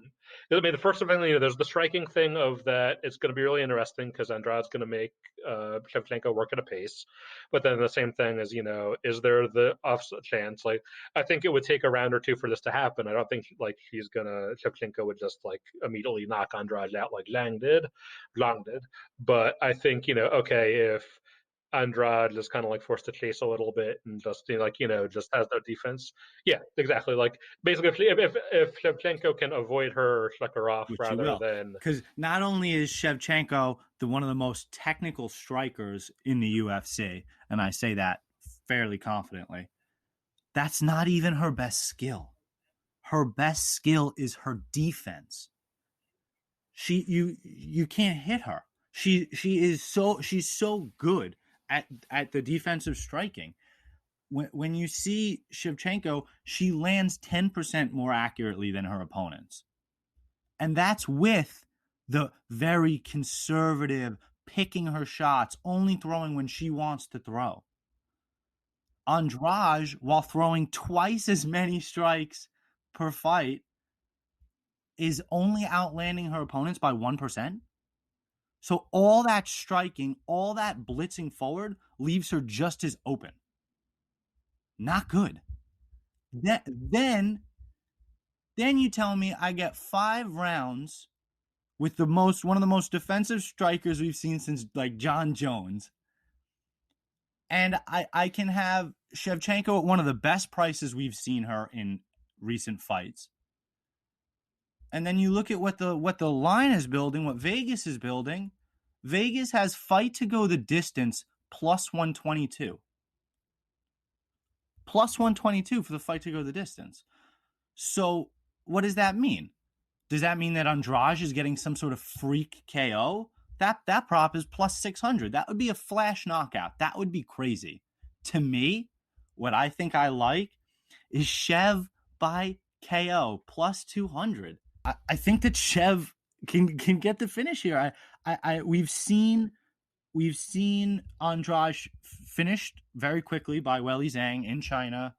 mean, the first thing, there's the striking thing of that. It's going to be really interesting because Andrade's going to make Shevchenko work at a pace. But then the same thing is, is there the off chance? Like, I think it would take a round or two for this to happen. I don't think like Shevchenko would just like immediately knock Andrade out like Zhang did. But I think, okay, if Andrade is kind of like forced to chase a little bit and just just has no defense. Yeah, exactly. Like basically, if Shevchenko can avoid her, shut her off Which rather than because not only is Shevchenko one of the most technical strikers in the UFC, and I say that fairly confidently, that's not even her best skill. Her best skill is her defense. You can't hit her. She's so good at the defensive striking. When you see Shevchenko, she lands 10% more accurately than her opponents. And that's with the very conservative, picking her shots, only throwing when she wants to throw. Andrade, while throwing twice as many strikes per fight, is only outlanding her opponents by 1%. So all that striking, all that blitzing forward leaves her just as open. Not good. Then you tell me I get 5 rounds with one of the most defensive strikers we've seen since like John Jones. And I can have Shevchenko at one of the best prices we've seen her in recent fights. And then you look at what the line is building, what Vegas is building. Vegas has fight to go the distance plus 122. Plus 122 for the fight to go the distance. So what does that mean? Does that mean that Andrade is getting some sort of freak KO? That prop is plus 600. That would be a flash knockout. That would be crazy. To me, what I think I like is Shev by KO plus 200. I think that Shev can get the finish here. We've seen Andrade finished very quickly by Weili Zhang in China.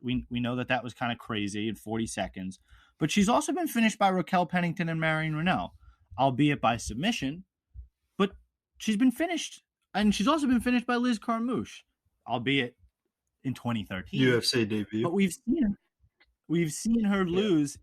We know that was kind of crazy in 40 seconds. But she's also been finished by Raquel Pennington and Marion Reneau, albeit by submission. But she's been finished. And she's also been finished by Liz Carmouche, albeit in 2013. UFC debut. But we've seen her lose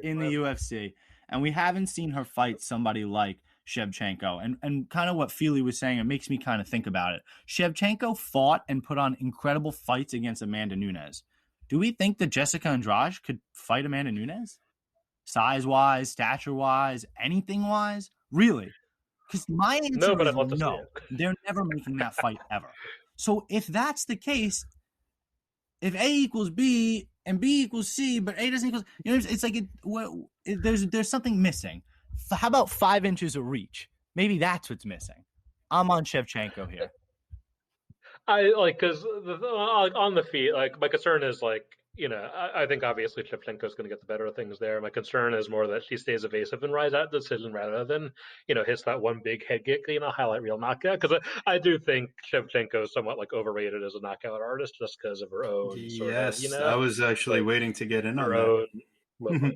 in the UFC. And we haven't seen her fight somebody like Shevchenko. And kind of what Feely was saying, it makes me kind of think about it. Shevchenko fought and put on incredible fights against Amanda Nunes. Do we think that Jessica Andrade could fight Amanda Nunes? Size-wise, stature-wise, anything-wise? Really? Because my answer is no. They're never making that fight ever. So if that's the case, if A equals B and B equals C, but A doesn't equal, it's like there's something missing. How about 5 inches of reach? Maybe that's what's missing. I'm on Shevchenko here. I like because on the feet, like my concern is like I think obviously Shevchenko is going to get the better of things there. My concern is more that she stays evasive and rides out the decision rather than hits that one big head kick, highlight reel knockout. Because I do think Shevchenko is somewhat like overrated as a knockout artist just because of her own sort of. I was actually waiting to get in on that.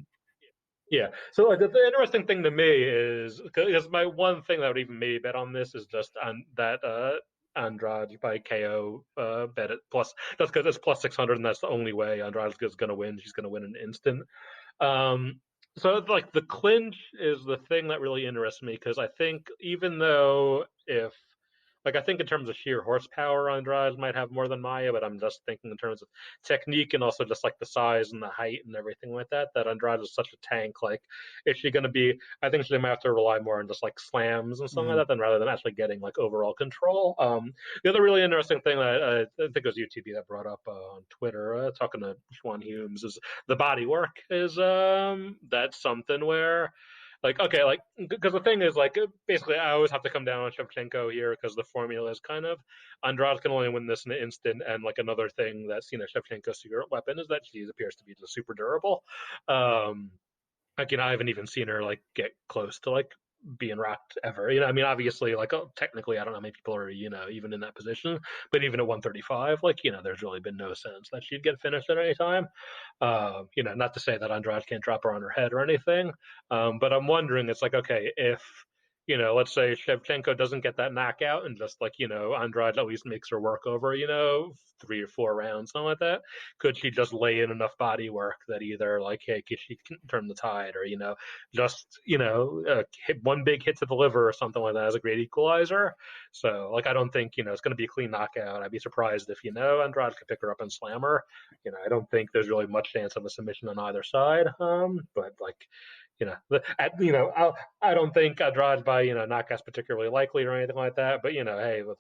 Yeah. So like, the interesting thing to me is because my one thing that would even maybe bet on this is just on that Andrade by KO bet at plus. That's because it's plus 600, and that's the only way Andrade is going to win. She's going to win in an instant. So like the clinch is the thing that really interests me because I think even though I think in terms of sheer horsepower, Andrade might have more than Maya, but I'm just thinking in terms of technique and also just like the size and the height and everything like that, that Andrade is such a tank. Like, is she going to be, I think she might have to rely more on just like slams and something like that than rather than actually getting like overall control. The other really interesting thing that I think it was UTB that brought up on Twitter, talking to Schwan Humes, is the body work is that's something where because the thing is, basically, I always have to come down on Shevchenko here because the formula is kind of Andrade can only win this in an instant, and another thing that's Shevchenko's secret weapon is that she appears to be just super durable. I haven't even seen her get close to being rocked ever. Obviously, technically, I don't know how many people are even in that position, but even at 135, there's really been no sense that she'd get finished at any time. Not to say that Andrade can't drop her on her head or anything, but I'm wondering, it's okay, if let's say Shevchenko doesn't get that knockout and just Andrade at least makes her work over 3 or 4 rounds, something like that. Could she just lay in enough body work that either hey, she can turn the tide, or just hit one big hit to the liver or something like that as a great equalizer? So I don't think it's going to be a clean knockout. I'd be surprised if Andrade could pick her up and slam her. I don't think there's really much chance of a submission on either side. But I don't think Andrade by knockouts particularly likely or anything like that. But hey, with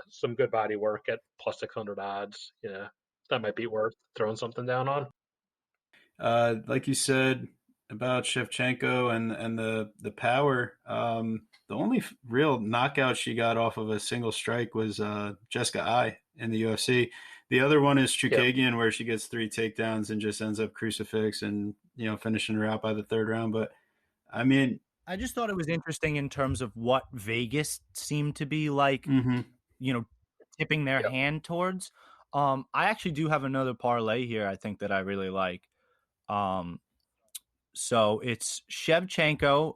some good body work at plus 600 odds, that might be worth throwing something down on. Like you said about Shevchenko and the power, the only real knockout she got off of a single strike was Jessica Ai in the UFC. The other one is Chookagian, where she gets 3 takedowns and just ends up crucifix and finishing her out by the 3rd round. But I mean, I just thought it was interesting in terms of what Vegas seemed to be tipping their hand towards. I actually do have another parlay here I think that I really like. So it's Shevchenko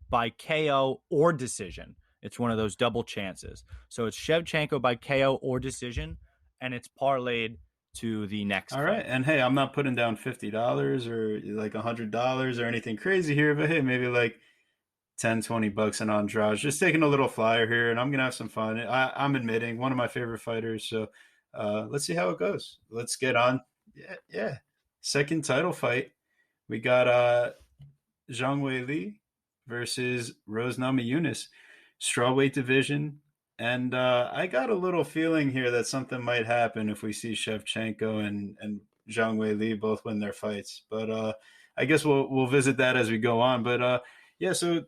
by KO or decision. It's one of those double chances. So it's Shevchenko by KO or decision, and it's parlayed to the next. All right. And hey, I'm not putting down $50 or $100 or anything crazy here, but hey, maybe 10, $20 on Andrade. Just taking a little flyer here, and I'm gonna have some fun. I'm admitting one of my favorite fighters. So let's see how it goes. Let's get on. Yeah. Second title fight. We got Zhang Weili versus Rose Namajunas, strawweight division. And I got a little feeling here that something might happen if we see Shevchenko and Zhang Weili both win their fights. But I guess we'll visit that as we go on. But yeah, so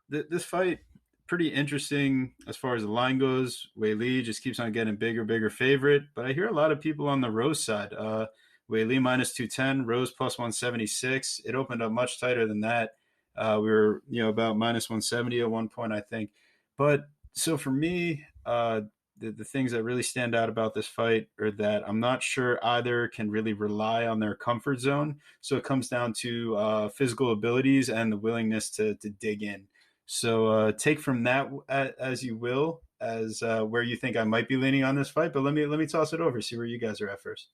this fight pretty interesting as far as the line goes. Weili just keeps on getting bigger favorite, but I hear a lot of people on the Rose side. Weili minus 210, Rose plus 176. It opened up much tighter than that. We were about minus 170 at one point, I think. But so for me, the things that really stand out about this fight are that I'm not sure either can really rely on their comfort zone. So it comes down to physical abilities and the willingness to dig in. So take from that as you will, as where you think I might be leaning on this fight. But let me toss it over, see where you guys are at first.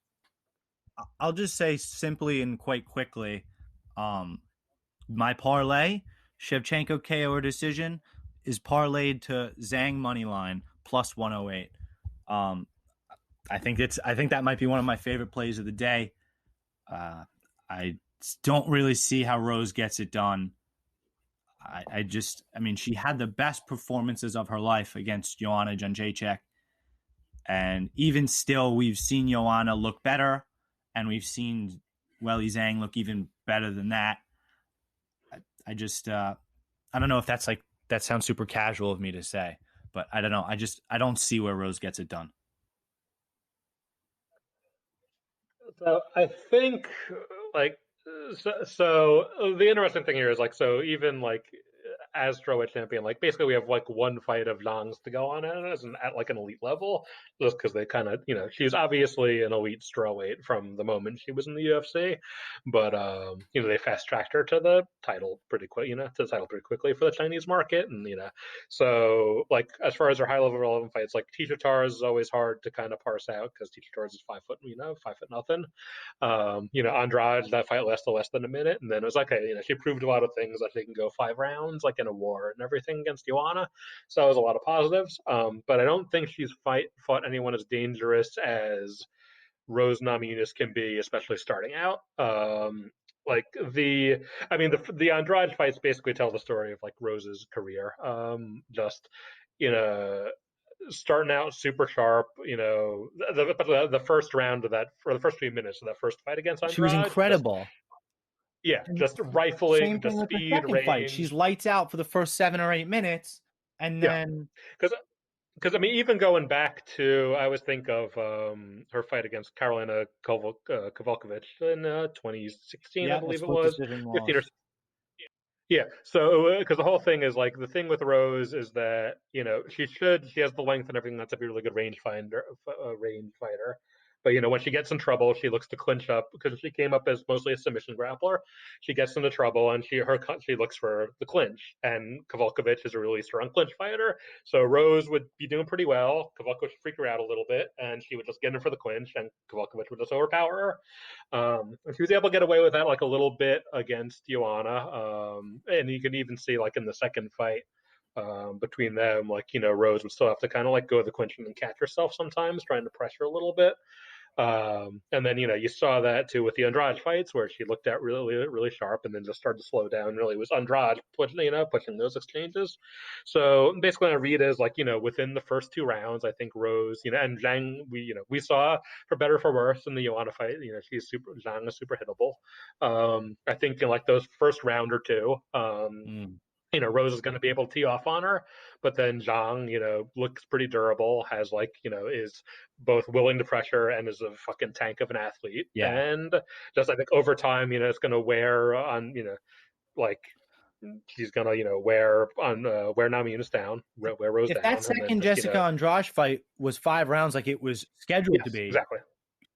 I'll just say simply and quite quickly, my parlay, Shevchenko KO or decision, is parlayed to Zhang money line plus 108. I think that might be one of my favorite plays of the day. I don't really see how Rose gets it done. I mean, she had the best performances of her life against Joanna Jędrzejczyk. And even still, we've seen Joanna look better, and we've seen Weili Zhang look even better than that. I don't know if that sounds super casual of me to say, but I don't know. I don't see where Rose gets it done. So I think so the interesting thing here is so even as strawweight champion, basically we have one fight of Zhang's to go on as at an elite level, just because they kind of she's obviously an elite strawweight from the moment she was in the UFC, but they fast tracked her to the title pretty quick, pretty quickly for the Chinese market, and so as far as her high level relevant fights, Tecia Tars is always hard to kind of parse out because Tecia Tars is 5 foot, 5 foot nothing. Andrade, that fight lasted less than a minute, and then it was she proved a lot of things that she can go 5 rounds, in a war and everything against Joanna. So that was a lot of positives. But I don't think she's fought anyone as dangerous as Rose Namajunas can be, especially starting out. The Andrade fights basically tell the story of Rose's career. Starting out super sharp, the first round of that, for the first few minutes of that first fight against Andrade, she was incredible. Just rifling, Same thing just with the speed, second range. fight. She's lights out for the first 7 or 8 minutes, and then because even going back to, I always think of her fight against Karolina Kowalkiewicz in 2016, I believe it was, 15 or. Yeah, so because the whole thing is the thing with Rose is that she has the length and everything that's a really good range fighter. But when she gets in trouble, she looks to clinch up because she came up as mostly a submission grappler. She gets into trouble and she looks for the clinch. And Kowalkiewicz is a really strong clinch fighter, so Rose would be doing pretty well. Kowalkiewicz would freak her out a little bit, and she would just get in for the clinch, and Kowalkiewicz would just overpower her. And she was able to get away with that a little bit against Joanna. And you can even see in the second fight. Between them, Rose would still have to kind of go the clinch and then catch herself sometimes, trying to pressure a little bit. And then you saw that too with the Andrade fights, where she looked at really sharp and then just started to slow down. Really, it was Andrade pushing those exchanges. So basically, I read is within the first 2 rounds, I think Rose, and Zhang, we saw for better or for worse in the Joanna fight. Zhang is super hittable. I think in those first round or two. Rose is going to be able to tee off on her, but then Zhang, looks pretty durable, has is both willing to pressure and is a fucking tank of an athlete. Yeah. And just I think over time, it's going to wear on, she's going to wear Namajunas down, wear Rose if down. If that second Jessica Andrade fight was 5 rounds like it was scheduled to be, exactly.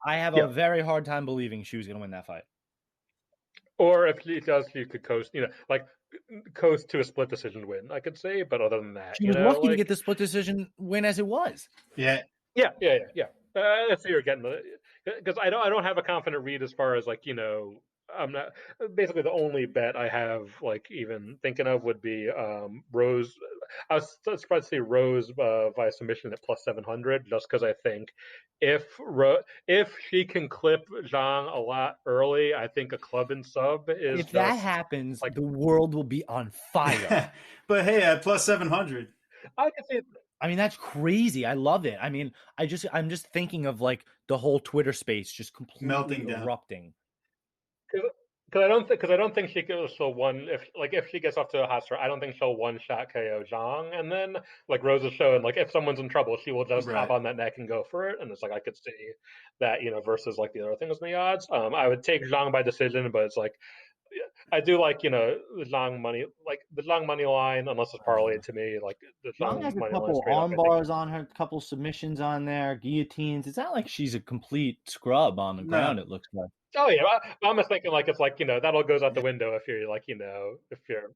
I have a very hard time believing she was going to win that fight. Or if she does, she could coast, coast to a split decision win, I could say. But other than that, she was lucky to get the split decision win as it was. Yeah. That's what you're getting, because I don't have a confident read as far as I'm not basically the only bet I have like even thinking of would be Rose. I was surprised to see Rose via submission at plus 700, just because I think if she can clip Zhang a lot early, I think a club and sub is If that just happens, like the world will be on fire. But hey, at plus 700, I can see. I mean, that's crazy. I love it. I mean, I'm just thinking of like the whole Twitter space just completely melting down. erupting. Because I don't think she goes so one if she gets off to a hot start, I don't think she'll one shot KO Zhang, and then like Rose is showing like if someone's in trouble, she will just hop Right. on that neck and go for it, and it's like I could see that versus like the other things in the odds. I would take Zhang by decision, but it's like I do like the Zhang money line unless it's Uh, parlayed to me like the Young Zhang has a money line couple straight up. arm I think bars on her, a couple submissions on there, guillotines. It's not like she's a complete scrub on the No. ground, it looks like. oh yeah, I'm just thinking like it's like that all goes out the window if you're like if your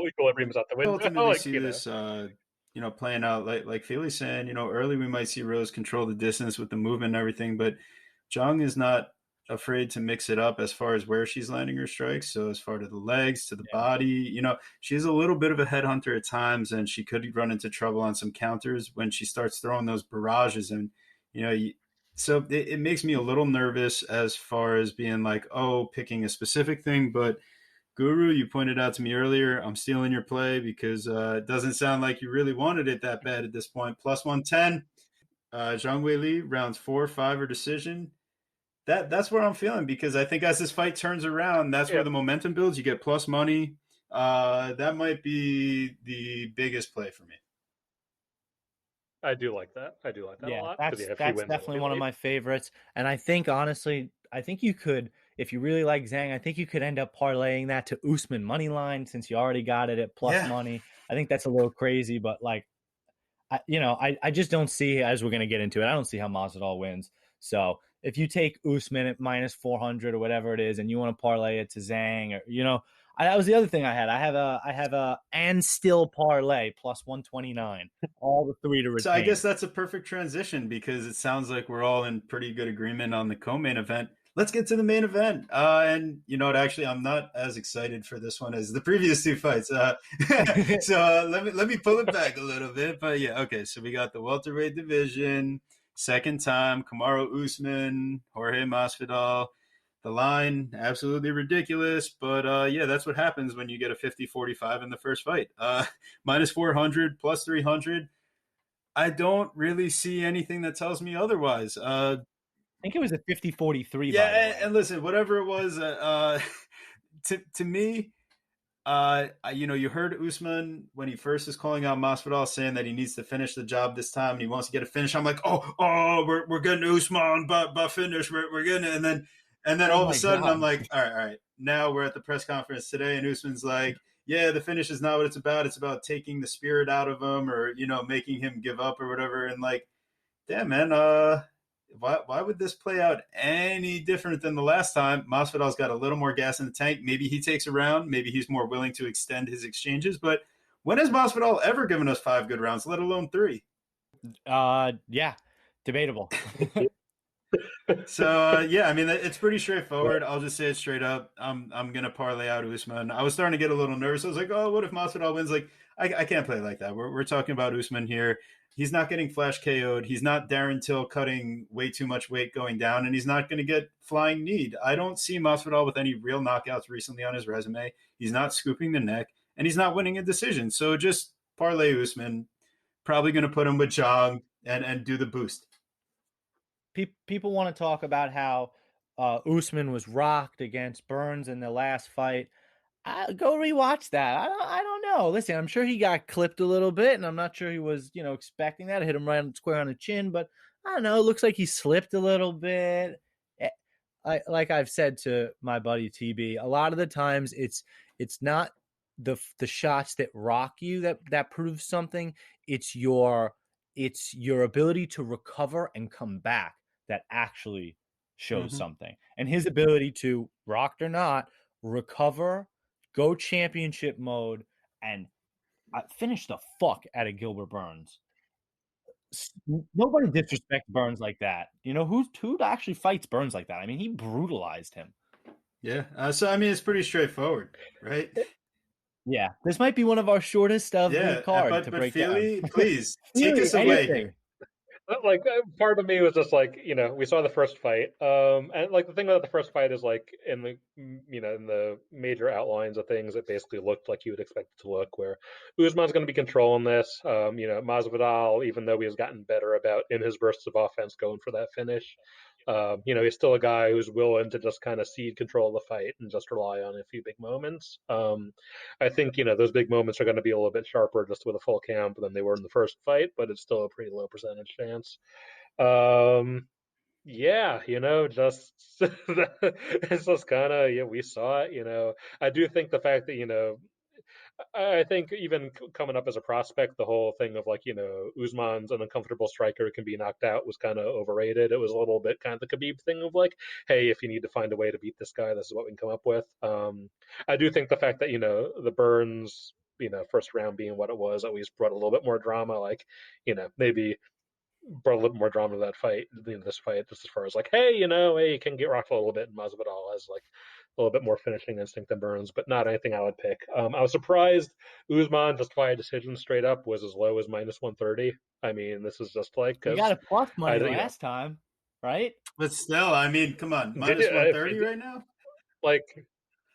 equilibrium's out the window Ultimately like see this, playing out like Felix saying, early we might see Rose control the distance with the movement and everything, but Jung is not afraid to mix it up as far as where she's landing her strikes. So as far to the legs, to the Yeah. body, she's a little bit of a headhunter at times, and she could run into trouble on some counters when she starts throwing those barrages. And you know, so it makes me a little nervous as far as being like, oh, picking a specific thing, but Guru, you pointed out to me earlier, I'm stealing your play because it doesn't sound like you really wanted it that bad at this point. Plus 110, Zhang Wei Li, rounds 4, 5, or decision. That's where I'm feeling because I think as this fight turns around, that's yeah. where the momentum builds. You get plus money. That might be the biggest play for me. I do like that. I do like that a Yeah, lot because that's if she that's wins, it'll definitely be one of late. my favorites. And I think honestly, I think you could, if you really like Zhang, I think you could end up parlaying that to Usman money line since you already got it at plus Yeah. money. I think that's a little crazy, but like I just don't see, as we're gonna get into it, I don't see how Masvidal wins. So if you take Usman at minus 400 or whatever it is, and you want to parlay it to Zhang, or that was the other thing I had. I have a and still parlay plus 129, all the three to So I guess retain. that's a perfect transition because it sounds like we're all in pretty good agreement on the co-main event. Let's get to the main event. And you know what? Actually, I'm not as excited for this one as the previous two fights. So let me pull it back a little bit. But yeah, okay. So we got the welterweight division, second time, Kamaru Usman, Jorge Masvidal. The line absolutely ridiculous, but yeah, that's what happens when you get a 50-45 in the first fight. Minus 400, plus 300. I don't really see anything that tells me otherwise. I think it was a 50-43, Yeah, by the and way. listen, whatever it was, to me, you heard Usman when he first is calling out Masvidal saying that he needs to finish the job this time and he wants to get a finish. I'm like, oh, we're getting Usman, but finish, we're getting it, and then Oh all of a my sudden I'm god. like, all right. Now we're at the press conference today, and Usman's like, yeah, the finish is not what it's about. It's about taking the spirit out of him, or making him give up or whatever. And like, damn, man, why would this play out any different than the last time? Masvidal's got a little more gas in the tank. Maybe he takes a round. Maybe he's more willing to extend his exchanges. But when has Masvidal ever given us 5 good rounds, let alone 3? Yeah, debatable. So yeah, I mean it's pretty straightforward. I'll just say it straight up. I'm gonna parlay out Usman. I was starting to get a little nervous. I was like, oh, what if Masvidal wins? Like, I can't play like that. We're talking about Usman here. He's not getting flash KO'd. He's not Darren Till cutting way too much weight going down, and he's not going to get flying kneed. I don't see Masvidal with any real knockouts recently on his resume. He's not scooping the neck, and he's not winning a decision. So just parlay Usman. Probably going to put him with Jong and do the boost. People want to talk about how Usman was rocked against Burns in the last fight. Go rewatch that. I don't know. Listen, I'm sure he got clipped a little bit, and I'm not sure he was expecting that. It hit him right square on the chin, but I don't know. It looks like he slipped a little bit. Like I've said to my buddy TB, a lot of the times it's not the shots that rock you that proves something. It's your ability to recover and come back that actually shows Mm-hmm. something. And his ability to, rocked or not, recover, go championship mode, and finish the fuck out of Gilbert Burns. Nobody disrespects Burns like that. Who actually fights Burns like that? I mean, he brutalized him. Yeah. So I mean, it's pretty straightforward, right? Yeah, this might be one of our shortest of the Yeah. card to But break down. Feely, please take Really, us away anything. here. Like part of me was just like, we saw the first fight, and like the thing about the first fight is like in the in the major outlines of things, it basically looked like you would expect it to look, where Usman's going to be controlling this. Masvidal, even though he has gotten better about in his bursts of offense going for that finish, he's still a guy who's willing to just kind of cede control of the fight and just rely on a few big moments. I think those big moments are going to be a little bit sharper just with a full camp than they were in the first fight, but it's still a pretty low percentage chance. Yeah, just it's just kind of we saw it. I do think the fact that I think even coming up as a prospect, the whole thing of like, Usman's an uncomfortable striker can be knocked out was kind of overrated. It was a little bit kind of the Khabib thing of like, hey, if you need to find a way to beat this guy, this is what we can come up with. I do think the fact that, the Burns, first round being what it was, at least brought a little bit more drama. Like, maybe brought a little more drama to that fight, this fight, just as far as like, hey, hey, you can get rocked a little bit, and Masvidal has like a little bit more finishing instinct than Burns, but not anything I would pick. I was surprised Usman just by a decision straight up was as low as -130. I mean, this is just like We got because a plus I, money last time, right? But still, I mean, come on, did it, minus 130 right now. like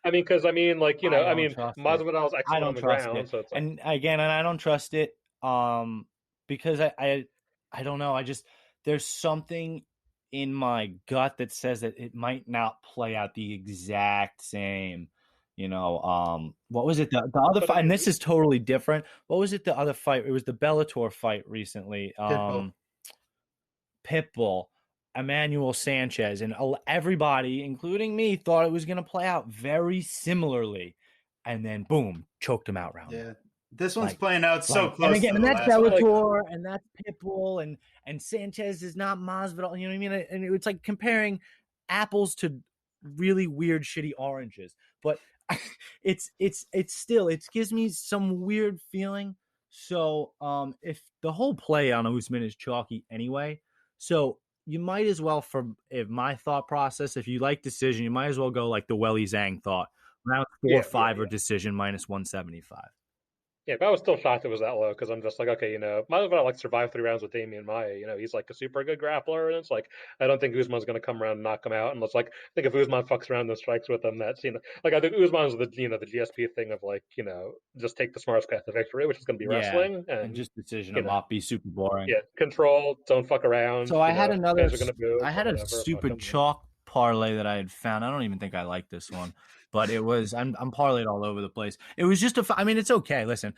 I I don't mean, trust it. Masvidal's I excellent on don't the trust ground, it. so it's like And again, and I don't trust it because I don't know. I just there's something in my gut that says that it might not play out the exact same. What was it? The other but fight, and this is totally different. What was it? The other fight? It was the Bellator fight recently. Pitbull. Pitbull, Emmanuel Sanchez, and everybody, including me, thought it was going to play out very similarly, and then boom, choked him out round one. Yeah. This one's playing out so and close again, to and the that's last fight. Bellator, and that's Pitbull, and Sanchez is not Masvidal. You know what I mean? And it's like comparing apples to really weird, shitty oranges. But it's still it gives me some weird feeling. So if the whole play on Usman is chalky anyway, so you might as well, if my thought process, if you like decision, you might as well go like the Welly Zhang thought, round 4-5 or decision -175. Yeah, but I was still shocked it was that low because I'm just like, okay, might as well like survive 3 rounds with Damian Maya. He's like a super good grappler, and it's like I don't think Usman's going to come around and knock him out. And it's like I think if Usman fucks around and strikes with him, that's like I think Usman's the the GSP thing of like just take the smartest path to victory, which is going to be wrestling, and just decision you him know off, be super boring. yeah, control, don't fuck around. So I had Fans are going to boo. I had a Whatever, stupid chalk parlay that I had found. I don't even think I like this one, but it was I'm parlayed all over the place. It was just I mean, it's okay. Listen,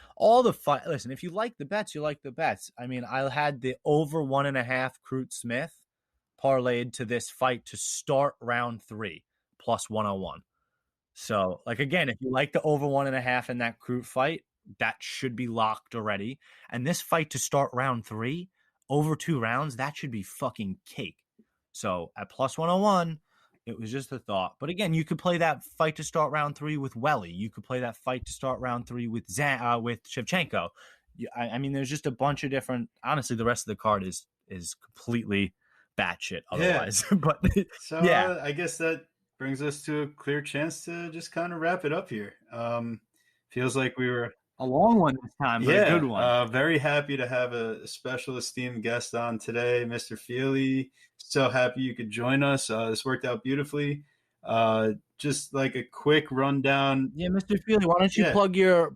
listen, if you like the bets, you like the bets. I mean, I had the over 1.5 Crute Smith parlayed to this fight to start round 3 plus 101. So, like again, if you like the over 1.5 in that Crute fight, that should be locked already. And this fight to start round 3 over 2 rounds, that should be fucking cake. So at plus 101, it was just a thought. But again, you could play that fight to start round 3 with Welly. You could play that fight to start round 3 with Shevchenko. I mean, there's just a bunch of different. Honestly, the rest of the card is completely batshit otherwise. Yeah. But so yeah, I guess that brings us to a clear chance to just kind of wrap it up here. Feels like we were a long one this time, but a good one. Very happy to have a special esteemed guest on today, Mr. Feely. So happy you could join us. This worked out beautifully. Just like a quick rundown. Yeah, Mr. Feely, why don't you plug your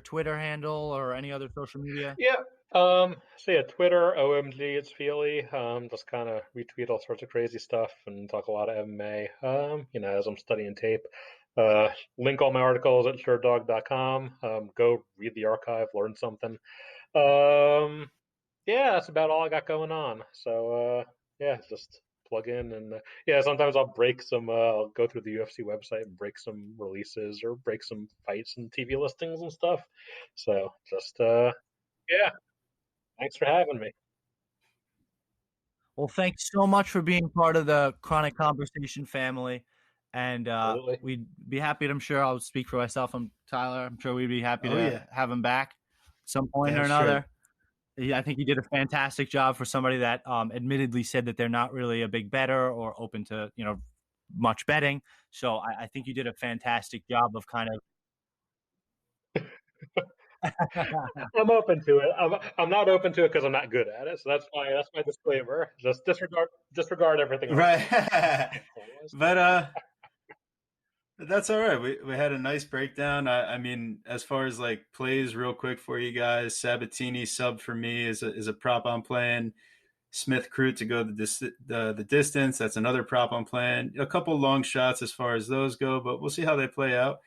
Twitter handle or any other social media? Yeah. So yeah, Twitter, OMG, it's Feely. Just kind of retweet all sorts of crazy stuff and talk a lot of MMA. As I'm studying tape. Link all my articles at suredog.com. Go read the archive, learn something. Yeah, that's about all I got going on. So just plug in and sometimes I'll break some. I'll go through the UFC website and break some releases or break some fights and TV listings and stuff. So just thanks for having me. Well, thanks so much for being part of the Chronic Conversation family. And we'd be happy to, I'm sure I'll speak for myself. I'm Tyler. I'm sure we'd be happy to have him back at some point or another. I think he did a fantastic job for somebody that admittedly said that they're not really a big bettor or open to, much betting. So I think you did a fantastic job of kind of. I'm open to it. I'm not open to it because I'm not good at it. So that's why that's my disclaimer. Just disregard everything else. Right. But that's all right. We had a nice breakdown. I mean, as far as like plays, real quick for you guys, Sabatini sub for me is a prop I'm playing. Smith Crew to go the distance. That's another prop I'm playing. A couple long shots as far as those go, but we'll see how they play out.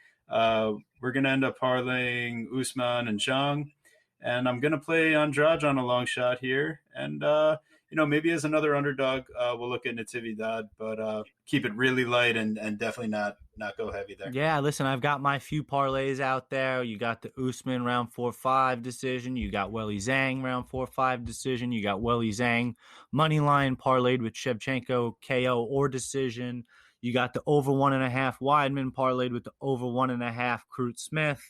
We're gonna end up parlaying Usman and Zhang, and I'm gonna play Andrade on a long shot here. And maybe as another underdog, we'll look at Natividad, but keep it really light and definitely not go heavy there. Yeah, listen, I've got my few parlays out there. You got the Usman round 4-5 decision. You got Weili Zhang round 4-5 decision. You got Weili Zhang money line parlayed with Shevchenko KO or decision. You got the over 1.5 Weidman parlayed with the over 1.5 Crute Smith.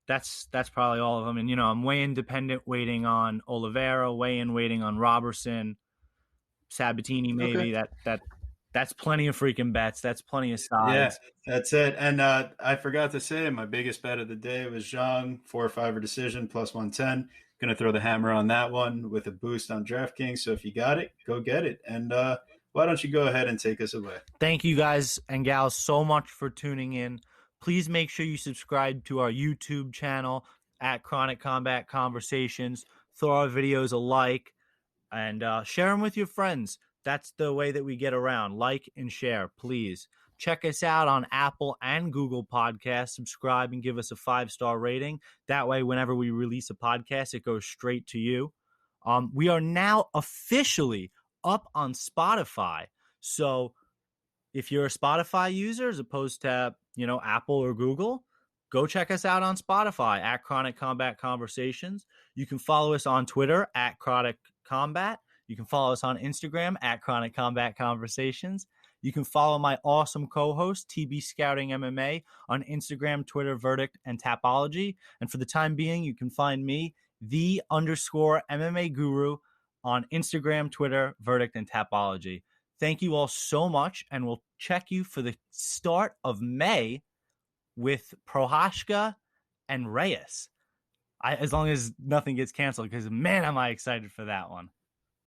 That's probably all of them. And I'm way independent waiting on Oliveira, way in waiting on Robertson, Sabatini maybe. Okay. That's plenty of freaking bets. That's plenty of sides. Yeah, that's it. And I forgot to say my biggest bet of the day was Zhang 4-5 decision plus 110. Going to throw the hammer on that one with a boost on DraftKings. So if you got it, go get it. And why don't you go ahead and take us away? Thank you guys and gals so much for tuning in. Please make sure you subscribe to our YouTube channel at Chronic Combat Conversations. Throw our videos a like and share them with your friends. That's the way that we get around. Like and share, please. Check us out on Apple and Google Podcasts. Subscribe and give us a 5-star rating. That way, whenever we release a podcast, it goes straight to you. We are now officially up on Spotify. So if you're a Spotify user as opposed to, Apple or Google, go check us out on Spotify at Chronic Combat Conversations. You can follow us on Twitter at Chronic Combat. You can follow us on Instagram at Chronic Combat Conversations. You can follow my awesome co-host, TB Scouting MMA, on Instagram, Twitter, Verdict, and Tapology. And for the time being, you can find me, _MMA Guru, on Instagram, Twitter, Verdict, and Tapology. Thank you all so much, and we'll check you for the start of May with Prohashka and Reyes. As long as nothing gets canceled, because man, am I excited for that one.